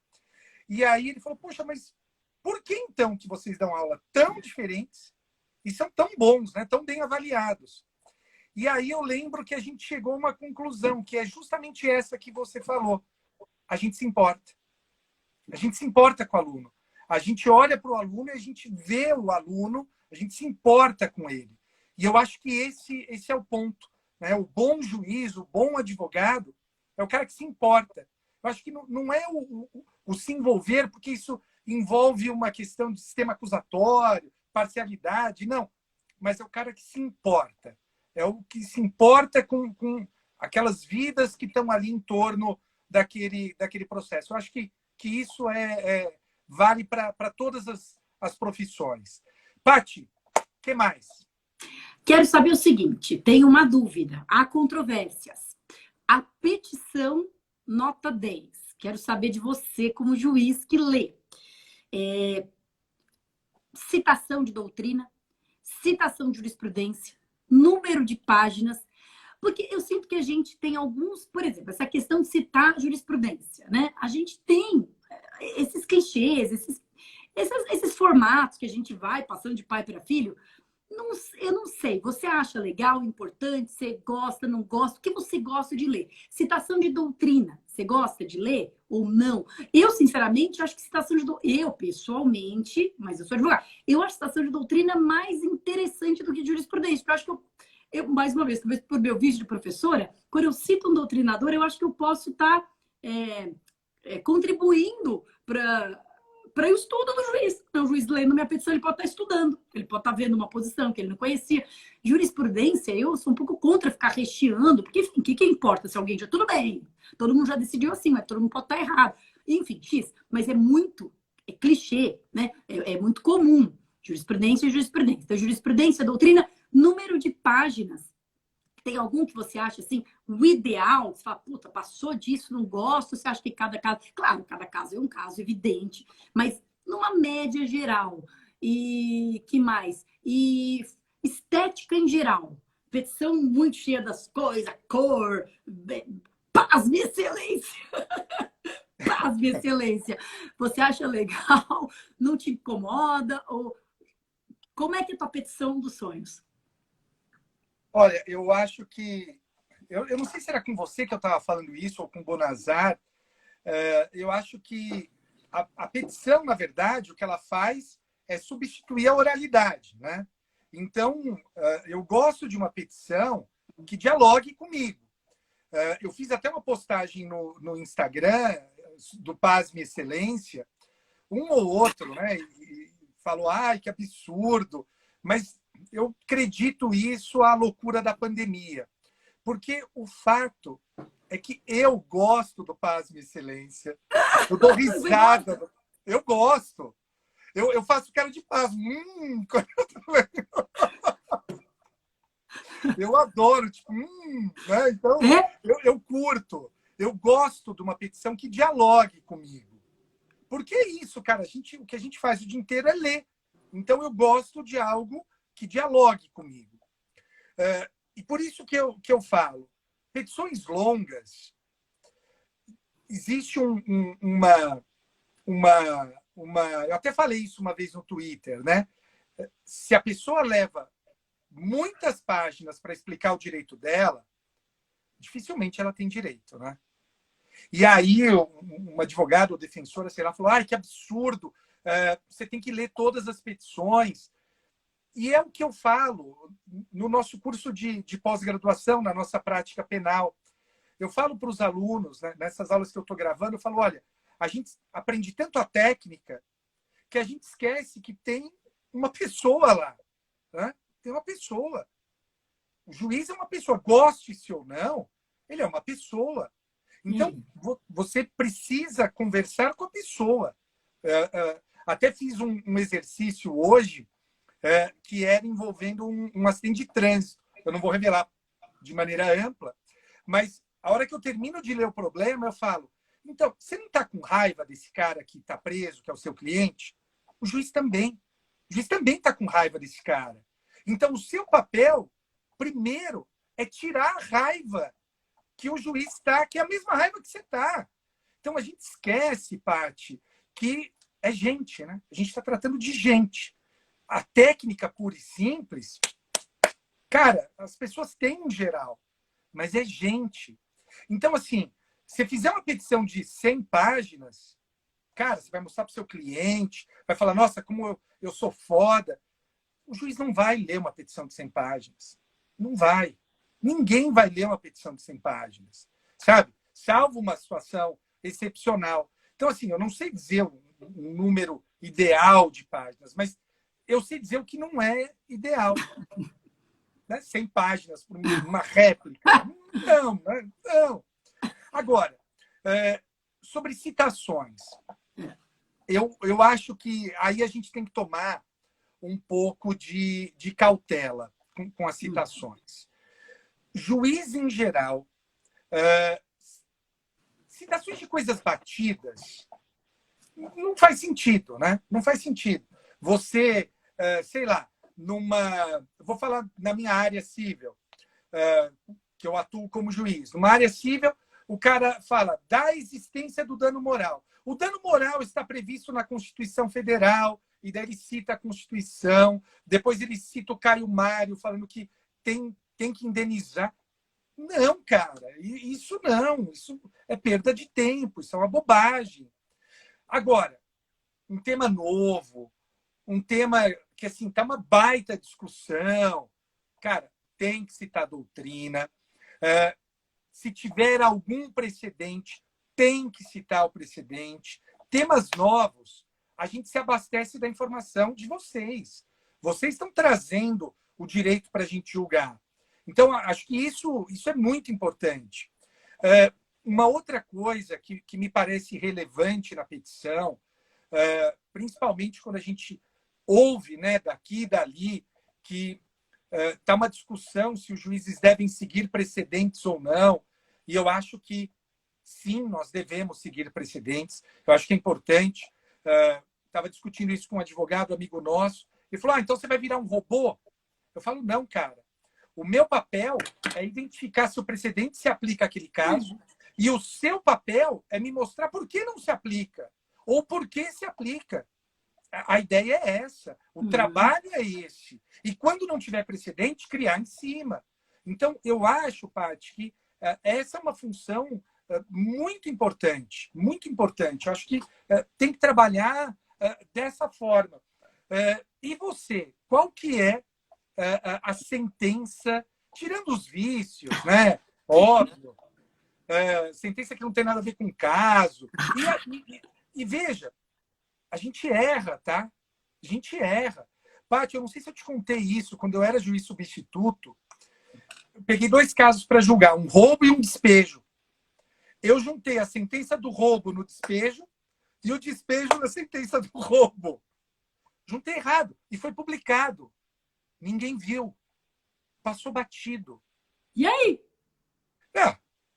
E aí ele falou, poxa, mas por que então que vocês dão aula tão diferentes e são tão bons, né? Tão bem avaliados? E aí eu lembro que a gente chegou a uma conclusão, que é justamente essa que você falou. A gente se importa. A gente se importa com o aluno. A gente olha para o aluno e a gente vê o aluno, a gente se importa com ele. E eu acho que esse é o ponto, né? O bom juiz, o bom advogado, é o cara que se importa. Eu acho que não é o se envolver, porque isso envolve uma questão de sistema acusatório, parcialidade, não. Mas é o cara que se importa. É o que se importa com aquelas vidas que estão ali em torno daquele processo. Eu acho que isso vale para todas as profissões. Paty, o que mais? Quero saber o seguinte, tenho uma dúvida. Há controvérsias. A petição nota 10. Quero saber de você como juiz que lê. Citação de doutrina, citação de jurisprudência, número de páginas, porque eu sinto que a gente tem alguns, por exemplo, essa questão de citar jurisprudência, né? A gente tem esses clichês, esses formatos que a gente vai passando de pai para filho, Eu não sei. Você acha legal, importante? Você gosta, não gosta? O que você gosta de ler? Citação de doutrina. Você gosta de ler ou não? Eu, sinceramente, acho que citação de doutrina... Eu, pessoalmente, mas eu sou advogada, eu acho citação de doutrina mais interessante do que jurisprudência. Porque eu acho que mais uma vez, talvez por meu vício de professora, quando eu cito um doutrinador, eu acho que eu posso estar contribuindo para o estudo do juiz. Então, o juiz lendo minha petição, ele pode estar estudando, ele pode estar vendo uma posição que ele não conhecia. Jurisprudência, eu sou um pouco contra ficar recheando, porque, enfim, o que importa se alguém já... Tudo bem, todo mundo já decidiu assim, mas todo mundo pode estar errado. Enfim, X. Mas é clichê, né? É muito comum. Jurisprudência e jurisprudência. Então, jurisprudência, doutrina, número de páginas. Tem algum que você acha assim, o ideal? Você fala, puta, passou disso, não gosto. Você acha que cada caso. Claro, cada caso é um caso evidente, mas numa média geral. E que mais? E estética em geral. Petição muito cheia das coisas, cor, pasme, excelência. Pasme, excelência. Você acha legal? Não te incomoda? Ou como é que é a tua petição dos sonhos? Olha, eu acho que... Eu não sei se era com você que eu estava falando isso ou com o Bonazar. Eu acho que a petição, na verdade, o que ela faz é substituir a oralidade, né? Então, eu gosto de uma petição que dialogue comigo. Eu fiz até uma postagem no Instagram do Pasme Excelência, um ou outro, né? E falou, ai, que absurdo. Mas eu acredito isso à loucura da pandemia. Porque o fato é que eu gosto do Pasme Excelência. Eu dou risada. Eu gosto. Eu faço cara de paz. Eu adoro. Tipo, né? Então, eu curto. Eu gosto de uma petição que dialogue comigo. Porque é isso, cara. O que a gente faz o dia inteiro é ler. Então, eu gosto de algo que dialogue comigo. E por isso que eu falo, petições longas, existe eu até falei isso uma vez no Twitter, né? Se a pessoa leva muitas páginas para explicar o direito dela, dificilmente ela tem direito, né? E aí um advogado ou defensora, sei lá, falou, ai, que absurdo, você tem que ler todas as petições. E é o que eu falo no nosso curso de pós-graduação, na nossa prática penal. Eu falo para os alunos, né, nessas aulas que eu estou gravando, eu falo, olha, a gente aprende tanto a técnica que a gente esquece que tem uma pessoa lá. Né? Tem uma pessoa. O juiz é uma pessoa. Goste-se ou não, ele é uma pessoa. Então, você precisa conversar com a pessoa. Até fiz um exercício hoje que era envolvendo um acidente de trânsito. Eu não vou revelar de maneira ampla, mas a hora que eu termino de ler o problema, eu falo, então, você não está com raiva desse cara que está preso, que é o seu cliente? O juiz também. O juiz também está com raiva desse cara. Então, o seu papel, primeiro, é tirar a raiva que o juiz está, que é a mesma raiva que você está. Então, a gente esquece, Paty, que é gente, né? A gente está tratando de gente. A técnica pura e simples, cara, as pessoas têm em geral, mas é gente. Então, assim, se fizer uma petição de 100 páginas, cara, você vai mostrar para o seu cliente, vai falar, nossa, como eu sou foda. O juiz não vai ler uma petição de 100 páginas. Não vai. Ninguém vai ler uma petição de 100 páginas, sabe? Salvo uma situação excepcional. Então, assim, eu não sei dizer um número ideal de páginas, mas eu sei dizer o que não é ideal. Né? 100 páginas por uma réplica. Não, não. Agora, sobre citações. Eu acho que aí a gente tem que tomar um pouco de cautela com as citações. Juiz, em geral, citações de coisas batidas não faz sentido, né? Não faz sentido. Você, sei lá, vou falar na minha área civil, que eu atuo como juiz. Numa área civil, o cara fala da existência do dano moral. O dano moral está previsto na Constituição Federal, e daí ele cita a Constituição, depois ele cita o Caio Mário falando que tem que indenizar. Não, cara, isso não, isso é perda de tempo, isso é uma bobagem. Agora, um tema novo, um tema que assim está uma baita discussão, cara, tem que citar doutrina. Se tiver algum precedente, tem que citar o precedente. Temas novos, a gente se abastece da informação de vocês. Vocês estão trazendo o direito para a gente julgar. Então, acho que isso é muito importante. Uma outra coisa que me parece relevante na petição, principalmente quando a gente ouve, né, daqui e dali, que está uma discussão se os juízes devem seguir precedentes ou não, e eu acho que sim, nós devemos seguir precedentes. Eu acho que é importante. Estava discutindo isso com um advogado, amigo nosso. Ele falou, então você vai virar um robô? Eu falo, não, cara. O meu papel é identificar se o precedente se aplica àquele caso e o seu papel é me mostrar por que não se aplica ou por que se aplica. A ideia é essa. O trabalho é esse. E quando não tiver precedente, criar em cima. Então, eu acho, Paty, que essa é uma função muito importante, muito importante. Eu acho que tem que trabalhar dessa forma. E você, qual que é a sentença, tirando os vícios, né? Óbvio, sentença que não tem nada a ver com o caso. E veja, a gente erra, tá? A gente erra. Paty, eu não sei se eu te contei isso, quando eu era juiz substituto, eu peguei 2 casos para julgar, um roubo e um despejo. Eu juntei a sentença do roubo no despejo e o despejo na sentença do roubo. Juntei errado e foi publicado. Ninguém viu. Passou batido. E aí?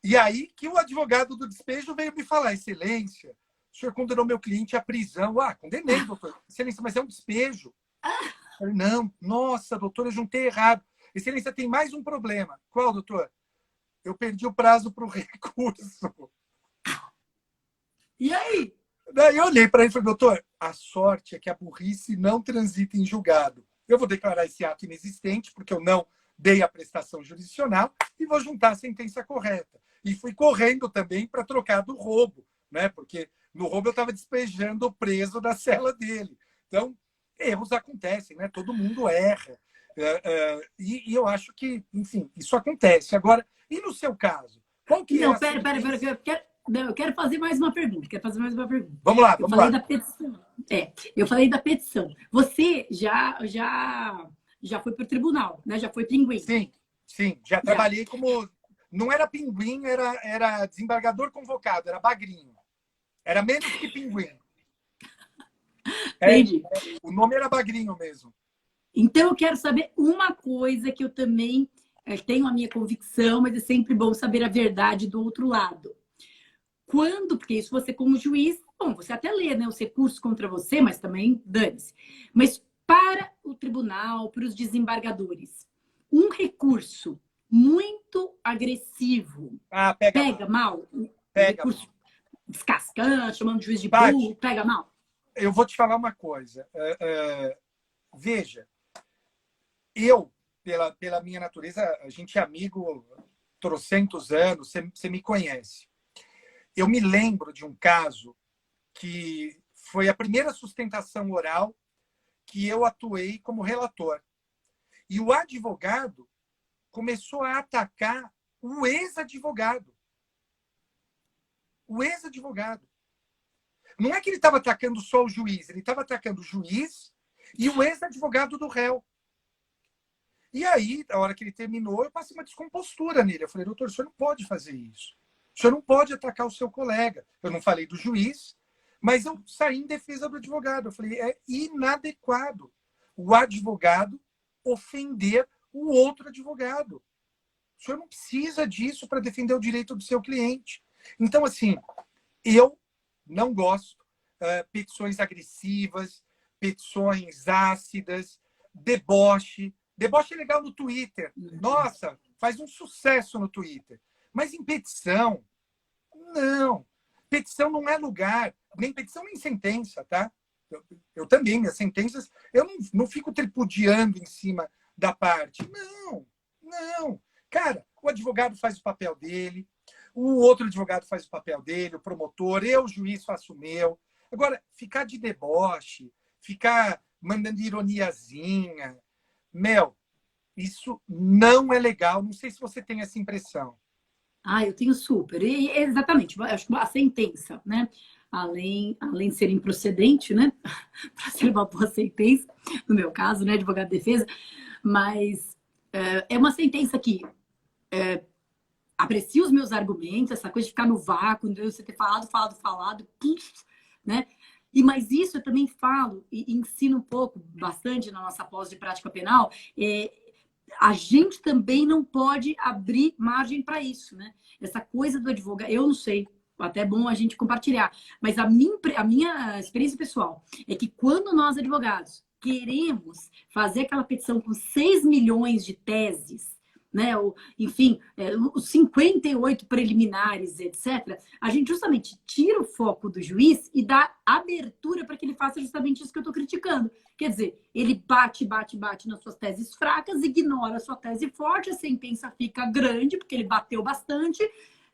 E aí que o advogado do despejo veio me falar, excelência, o senhor condenou meu cliente à prisão. Condenei, doutor. Excelência, mas é um despejo. Eu falei, não, nossa, doutor, eu juntei errado. Excelência, tem mais um problema. Qual, doutor? Eu perdi o prazo para o recurso. E aí? Daí eu olhei para ele e falei, doutor, a sorte é que a burrice não transita em julgado. Eu vou declarar esse ato inexistente, porque eu não dei a prestação jurisdicional, e vou juntar a sentença correta. E fui correndo também para trocar do roubo, né? Porque no roubo eu estava despejando o preso da cela dele. Então, erros acontecem, né? Todo mundo erra. E eu acho que, enfim, isso acontece. Agora, e no seu caso? Qual que Não, é pera. Eu quero fazer mais uma pergunta. Vamos lá, Eu vamos falei lá. da petição. Eu falei da petição. Você já foi para o tribunal, né? Já foi pinguim. Sim. Já trabalhei como... Não era pinguim, era desembargador convocado, era bagrinho. Era menos que pinguim. Entendi. O nome era bagrinho mesmo. Então, eu quero saber uma coisa que eu também tenho a minha convicção, mas é sempre bom saber a verdade do outro lado. Porque isso você como juiz, bom, você até lê, né, os recursos contra você, mas também dane-se. Mas para o tribunal, para os desembargadores, um recurso muito agressivo pega mal? Pega recurso mal. Descascando, chamando de juiz de Paty, burro, pega mal? Eu vou te falar uma coisa. Veja, eu, pela minha natureza, a gente é amigo trocentos anos, você me conhece. Eu me lembro de um caso que foi a primeira sustentação oral que eu atuei como relator. E o advogado começou a atacar o ex-advogado. O ex-advogado. Não é que ele estava atacando só o juiz, ele estava atacando o juiz e o ex-advogado do réu. E aí, na hora que ele terminou, eu passei uma descompostura nele. Eu falei, doutor, o senhor não pode fazer isso. O senhor não pode atacar o seu colega. Eu não falei do juiz, mas eu saí em defesa do advogado. Eu falei, é inadequado o advogado ofender o outro advogado. O senhor não precisa disso para defender o direito do seu cliente. Então, assim, eu não gosto petições agressivas, petições ácidas, deboche. Deboche é legal no Twitter. Nossa, faz um sucesso no Twitter. Mas em petição, não. Petição não é lugar. Nem petição, nem sentença, tá? Eu também, minhas sentenças, eu não fico tripudiando em cima da parte. Não, não. Cara, o advogado faz o papel dele, o outro advogado faz o papel dele, o promotor, eu, juiz, faço o meu. Agora, ficar de deboche, ficar mandando ironiazinha, Mel, isso não é legal. Não sei se você tem essa impressão. Ah, eu tenho super. E, exatamente, eu acho que a sentença, né? Além de ser improcedente, né? Para ser uma boa sentença, no meu caso, né? Advogado de defesa, mas é uma sentença que aprecia os meus argumentos, essa coisa de ficar no vácuo, de você ter falado, né? Mas isso eu também falo e ensino um pouco, bastante na nossa pós de prática penal, a gente também não pode abrir margem para isso, né? Essa coisa do advogado, eu não sei, até é bom a gente compartilhar, mas a minha experiência pessoal é que quando nós, advogados, queremos fazer aquela petição com 6 milhões de teses, né? Ou, enfim, os 58 preliminares, etc., a gente justamente tira o foco do juiz e dá abertura para que ele faça justamente isso que eu estou criticando. Quer dizer, ele bate nas suas teses fracas, ignora a sua tese forte, a sentença fica grande, porque ele bateu bastante,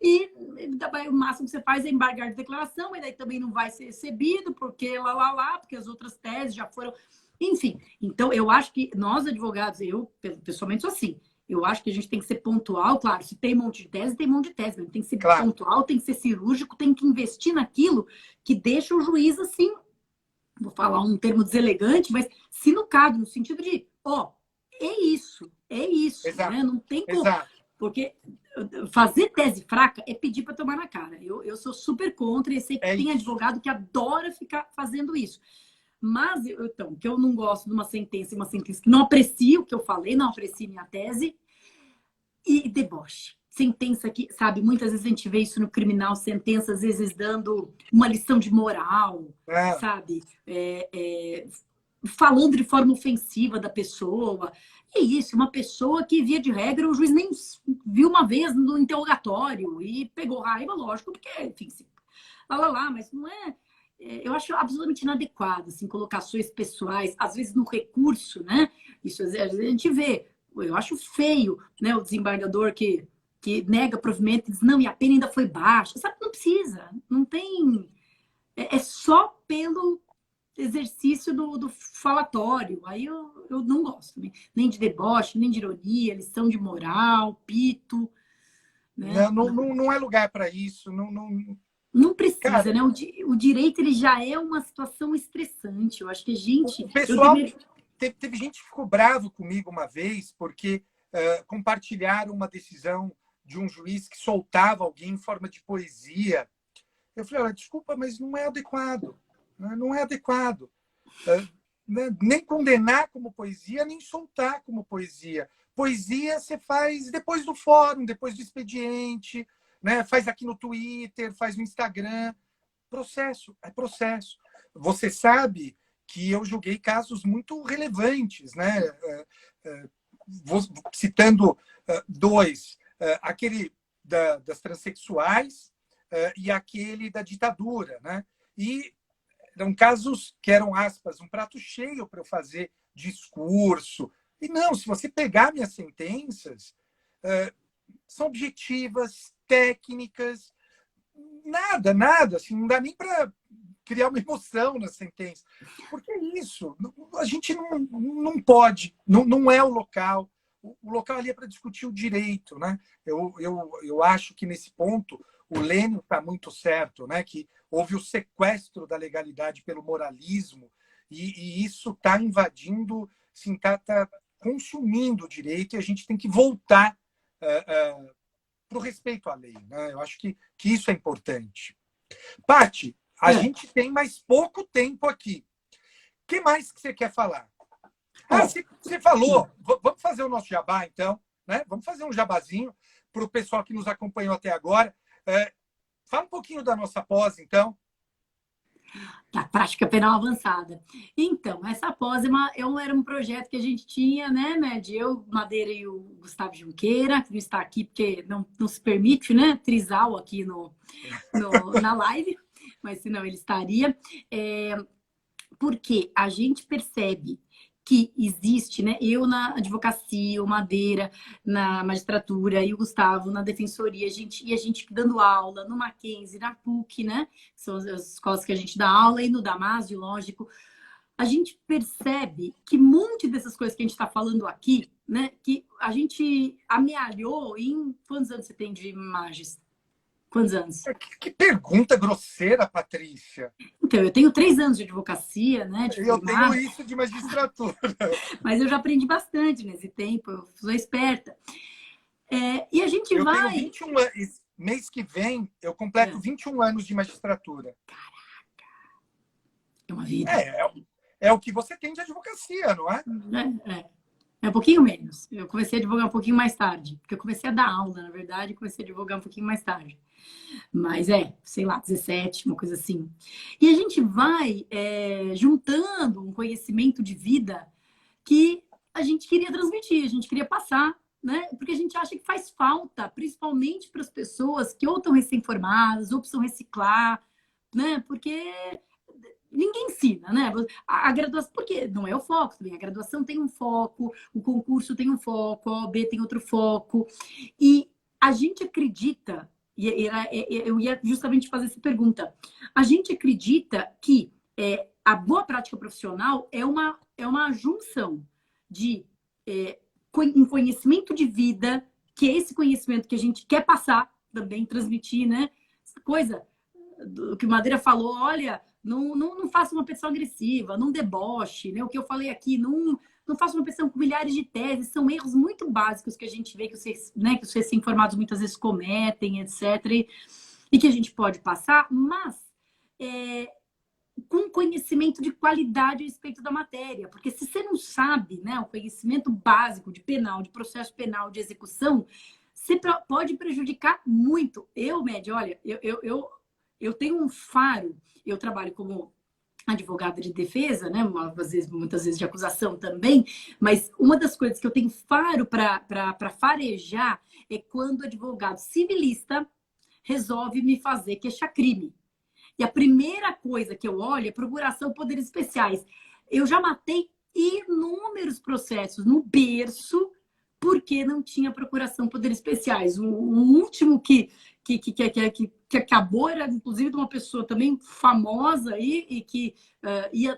e o máximo que você faz é embargar de declaração, e daí também não vai ser recebido, porque porque as outras teses já foram... Enfim, então eu acho que nós, advogados, eu pessoalmente sou assim, eu acho que a gente tem que ser pontual, claro, se tem um monte de tese, tem um monte de tese, mas tem que ser pontual, tem que ser cirúrgico, tem que investir naquilo que deixa o juiz assim, vou falar um termo deselegante, mas sinucado, no sentido de, é isso, Exato. né? Não tem como. Exato. Porque fazer tese fraca é pedir para tomar na cara. Eu sou super contra e sei que tem advogado que adora ficar fazendo isso. Mas, então, que eu não gosto de uma sentença que não aprecio o que eu falei, não aprecio minha tese, e deboche. Sentença que, sabe, muitas vezes a gente vê isso no criminal, sentença, às vezes dando uma lição de moral, sabe? Falando de forma ofensiva da pessoa. E isso, uma pessoa que, via de regra, o juiz nem viu uma vez no interrogatório e pegou raiva, lógico, porque, enfim, mas não é... Eu acho absolutamente inadequado, assim, colocações pessoais, às vezes no recurso, né? Isso às vezes a gente vê. Eu acho feio, né? O desembargador que nega provimento e diz, não, e a pena ainda foi baixa. Sabe, não precisa, não tem... É só pelo exercício do falatório. Aí eu não gosto, né? Nem de deboche, nem de ironia, lição de moral, pito. Né? Não é lugar para isso, Não precisa, cara, né? O direito ele já é uma situação estressante. Eu acho que a gente... O pessoal... Teve gente que ficou bravo comigo uma vez porque compartilharam uma decisão de um juiz que soltava alguém em forma de poesia. Eu falei, olha, desculpa, mas não é adequado. Não é adequado. Nem condenar como poesia, nem soltar como poesia. Poesia você faz depois do fórum, depois do expediente, né? Faz aqui no Twitter, faz no Instagram. Processo, é processo. Você sabe que eu julguei casos muito relevantes, né? Vou citando dois. Aquele das transexuais e aquele da ditadura, né? E eram casos que eram, aspas, um prato cheio para eu fazer discurso. E não, se você pegar minhas sentenças, são objetivas, técnicas, nada, assim, não dá nem para criar uma emoção na sentença. Porque é isso, a gente não pode, não é o local. O local ali é para discutir o direito, né? Eu acho que nesse ponto o Lênin está muito certo, né? Que houve o sequestro da legalidade pelo moralismo e isso está invadindo, assim, tá consumindo o direito e a gente tem que voltar para o respeito à lei, né? Eu acho que isso é importante. Paty, a gente tem mais pouco tempo aqui. O que mais que você quer falar? Você falou, vamos fazer o nosso jabá, então, né? Vamos fazer um jabazinho para o pessoal que nos acompanhou até agora. Fala um pouquinho da nossa pós, então. Da prática penal avançada. Então, essa pós era um projeto que a gente tinha, né, Med? Eu, Madeira e o Gustavo Junqueira, que não está aqui porque não se permite, né, trisal aqui na live, mas senão ele estaria. Porque a gente percebe que existe, né? Eu na advocacia, o Madeira na magistratura e o Gustavo na defensoria, a gente dando aula no Mackenzie, na PUC, né? São as escolas que a gente dá aula, e no Damásio, lógico. A gente percebe que um monte dessas coisas que a gente está falando aqui, né? Que a gente amealhou em... Quantos anos você tem de imagens? Quantos anos? Que pergunta grosseira, Patrícia. Então, eu tenho 3 anos de advocacia, né? De Eu tenho formada, isso de magistratura. mas eu já aprendi bastante nesse tempo, eu sou esperta. E a gente Eu vai... tenho 21 anos. Mês que vem, eu completo 21 anos de magistratura. É uma vida. É o que você tem de advocacia, não é? É um pouquinho menos. Eu comecei a advogar um pouquinho mais tarde. Porque eu comecei a dar aula, na verdade, e comecei a advogar um pouquinho mais tarde. Mas sei lá, 17, uma coisa assim. E a gente vai juntando um conhecimento de vida que a gente queria transmitir, a gente queria passar, né? Porque a gente acha que faz falta, principalmente para as pessoas que ou estão recém-formadas, ou precisam reciclar, né? Porque ninguém ensina, né? A graduação, porque não é o foco também. A graduação tem um foco, o concurso tem um foco, a OAB tem outro foco. E a gente acredita, eu ia justamente fazer essa pergunta, a gente acredita que a boa prática profissional é uma junção de um conhecimento de vida, que é esse conhecimento que a gente quer passar também, transmitir, né? Essa coisa do que o Madeira falou, olha, não faça uma pessoa agressiva, não deboche, né? O que eu falei aqui, não faça uma pessoa com milhares de teses, são erros muito básicos que a gente vê que os recém-formados muitas vezes cometem, etc. E que a gente pode passar, mas com conhecimento de qualidade a respeito da matéria. Porque se você não sabe, né, o conhecimento básico de penal, de processo penal, de execução, você pode prejudicar muito. Média, olha, eu tenho um faro, eu trabalho como advogada de defesa, né? Muitas vezes de acusação também, mas uma das coisas que eu tenho faro para farejar é quando o advogado civilista resolve me fazer queixa-crime. E a primeira coisa que eu olho é procuração de poderes especiais. Eu já matei inúmeros processos no berço porque não tinha procuração de poderes especiais. O último que acabou era, inclusive, de uma pessoa também famosa aí, e que ia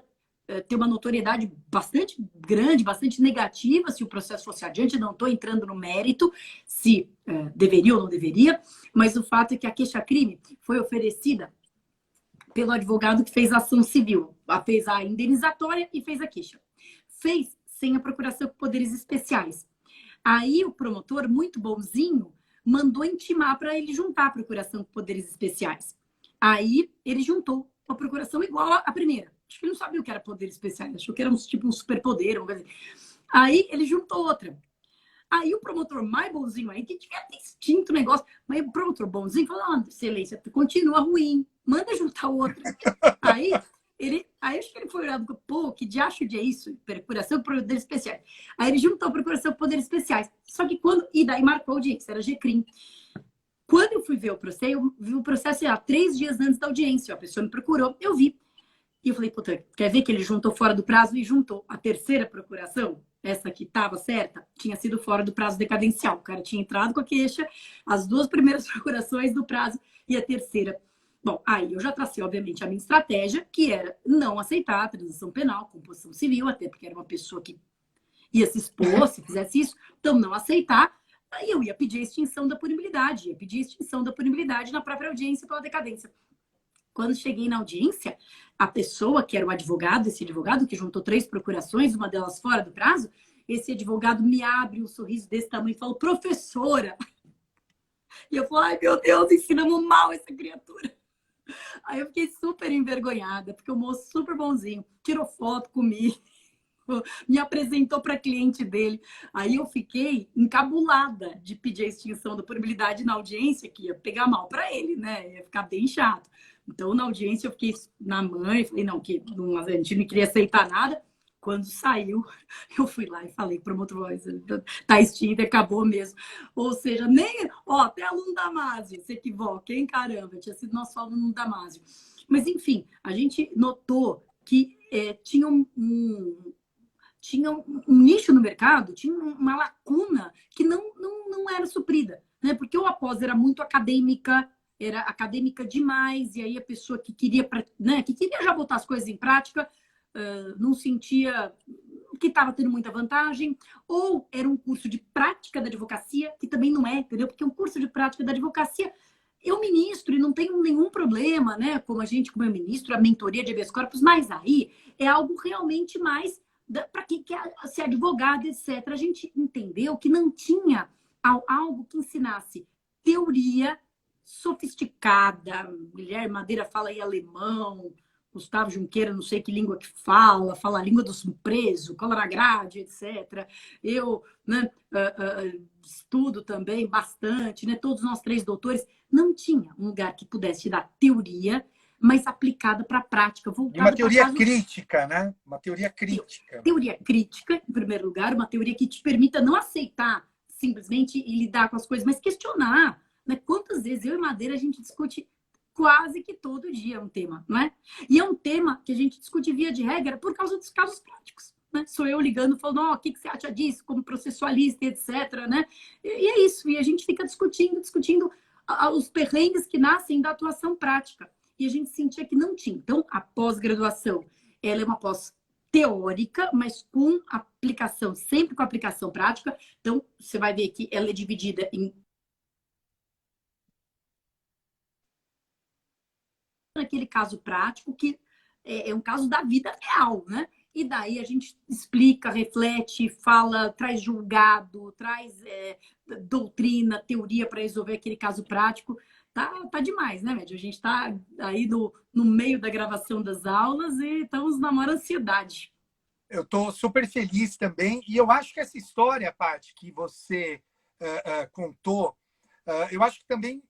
ter uma notoriedade bastante grande, bastante negativa se o processo fosse adiante. Não estou entrando no mérito se deveria ou não deveria, mas o fato é que a queixa-crime foi oferecida pelo advogado que fez a ação civil, fez a indenizatória e fez a queixa. Fez sem a procuração de poderes especiais. Aí o promotor, muito bonzinho, mandou intimar para ele juntar a procuração com poderes especiais. Aí ele juntou uma procuração igual à primeira. Acho que ele não sabia o que era poderes especiais, achou que era um superpoder, uma coisa assim. Aí ele juntou outra. Aí o promotor mais bonzinho aí, que devia ter extinto o negócio, mas o promotor bonzinho falou, excelência, continua ruim, manda juntar outra. Aí acho que ele foi olhando, pô, que diacho de é isso? Procuração de poderes especiais. Aí ele juntou a procuração de poderes especiais. Só que e daí marcou a audiência, era GCRIM. Quando eu fui ver o processo, eu vi o processo 3 dias antes da audiência. A pessoa me procurou, eu vi. E eu falei, puta, quer ver que ele juntou fora do prazo e juntou a terceira procuração? Essa que estava certa, tinha sido fora do prazo decadencial. O cara tinha entrado com a queixa, as 2 primeiras procurações do prazo e a terceira. Bom, aí eu já tracei, obviamente, a minha estratégia, que era não aceitar a transação penal, composição civil, até porque era uma pessoa que ia se expor se fizesse isso, então não aceitar. Aí eu ia pedir a extinção da punibilidade, na própria audiência pela decadência. Quando cheguei na audiência, a pessoa que era o advogado, esse advogado que juntou 3 procurações, uma delas fora do prazo, esse advogado me abre um sorriso desse tamanho e falou, professora! E eu falei, ai meu Deus, ensinamos mal essa criatura. Aí eu fiquei super envergonhada, porque o moço super bonzinho, tirou foto comigo, me apresentou para cliente dele. Aí eu fiquei encabulada de pedir a extinção da punibilidade na audiência, que ia pegar mal para ele, né? Ia ficar bem chato. Então, na audiência, eu fiquei na mãe, falei, não, que a gente não queria aceitar nada. Quando saiu, eu fui lá e falei, promotor, tá extinto, acabou mesmo. Ou seja, nem... até aluno Damásio se equivoca, hein? Caramba, tinha sido nosso aluno Damásio. Mas, enfim, a gente notou que tinha tinha um nicho no mercado, tinha uma lacuna que não era suprida, né? Porque o após era muito acadêmica, era acadêmica demais, e aí a pessoa que queria, né, que queria já botar as coisas em prática, não sentia que estava tendo muita vantagem, ou era um curso de prática da advocacia, que também não é, entendeu? Porque um curso de prática da advocacia, eu ministro e não tenho nenhum problema, né? Como eu ministro, a mentoria de habeas corpus, mas aí é algo realmente mais para quem quer ser advogado, etc. A gente entendeu que não tinha algo que ensinasse teoria sofisticada. Guilherme Madeira fala aí alemão, Gustavo Junqueira, não sei que língua que fala a língua dos presos, cola na grade, etc. Eu, né, estudo também bastante, né? Todos nós 3 doutores. Não tinha um lugar que pudesse te dar teoria, mas aplicada para a prática, E uma voltada para teoria casos... crítica, né? Uma teoria crítica. Teoria crítica, em primeiro lugar, uma teoria que te permita não aceitar simplesmente e lidar com as coisas, mas questionar, né? Quantas vezes eu e Madeira a gente discute quase que todo dia um tema, não é? E é um tema que a gente discute via de regra por causa dos casos práticos, né? Sou eu ligando, falando, o que você acha disso, como processualista, etc, né? E é isso, e a gente fica discutindo os perrengues que nascem da atuação prática. E a gente sentia que não tinha. Então, a pós-graduação, ela é uma pós teórica, mas com aplicação, sempre com aplicação prática. Então, você vai ver que ela é dividida em aquele caso prático que é um caso da vida real, né? E daí a gente explica, reflete, fala, traz julgado, traz doutrina, teoria para resolver aquele caso prático. Tá demais, né, Médio? A gente está aí no meio da gravação das aulas e estamos na maior ansiedade. Eu estou super feliz também. E eu acho que essa história, Paty, que você contou, eu acho que também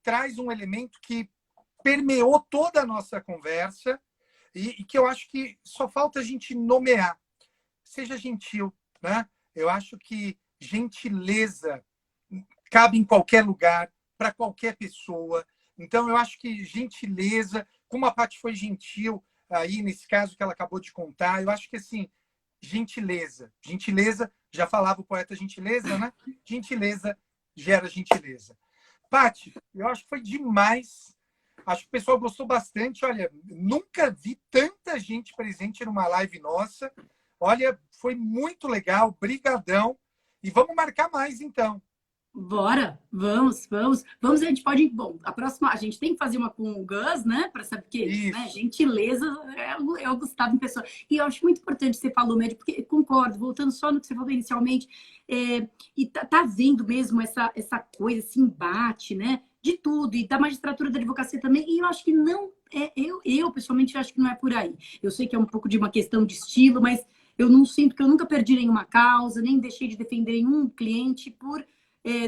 traz um elemento que permeou toda a nossa conversa e que eu acho que só falta a gente nomear. Seja gentil, né? Eu acho que gentileza cabe em qualquer lugar, para qualquer pessoa. Então, eu acho que gentileza, como a Paty foi gentil aí nesse caso que ela acabou de contar, eu acho que assim, gentileza, já falava o poeta gentileza, né? Gentileza gera gentileza. Paty, eu acho que foi demais. Acho que o pessoal gostou bastante. Olha, nunca vi tanta gente presente numa live nossa. Olha, foi muito legal. Brigadão. E vamos marcar mais, então. Bora, vamos. A gente pode. Bom, a próxima, a gente tem que fazer uma com o Gus, né? Para saber que, né, gentileza é o Gustavo em pessoa. E eu acho muito importante você falou, Médio, porque concordo, voltando só no que você falou inicialmente, e tá vendo mesmo essa coisa, esse embate, né? De tudo, e da magistratura da advocacia também, e eu acho que não, eu pessoalmente acho que não é por aí. Eu sei que é um pouco de uma questão de estilo, mas eu não sinto que eu nunca perdi nenhuma causa, nem deixei de defender nenhum cliente por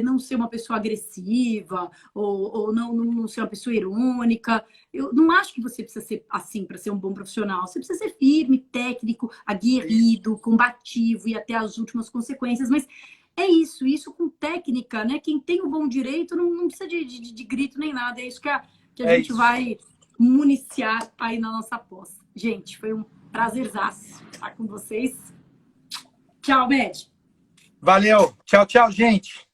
não ser uma pessoa agressiva ou não ser uma pessoa irônica. Eu não acho que você precisa ser assim para ser um bom profissional. Você precisa ser firme, técnico, aguerrido, combativo e até as últimas consequências. Mas é isso com técnica, né? Quem tem o bom direito não precisa de grito nem nada. É isso que a gente vai municiar aí na nossa pós. Gente, foi um prazerzaço estar com vocês. Tchau, Med. Valeu. Tchau, gente.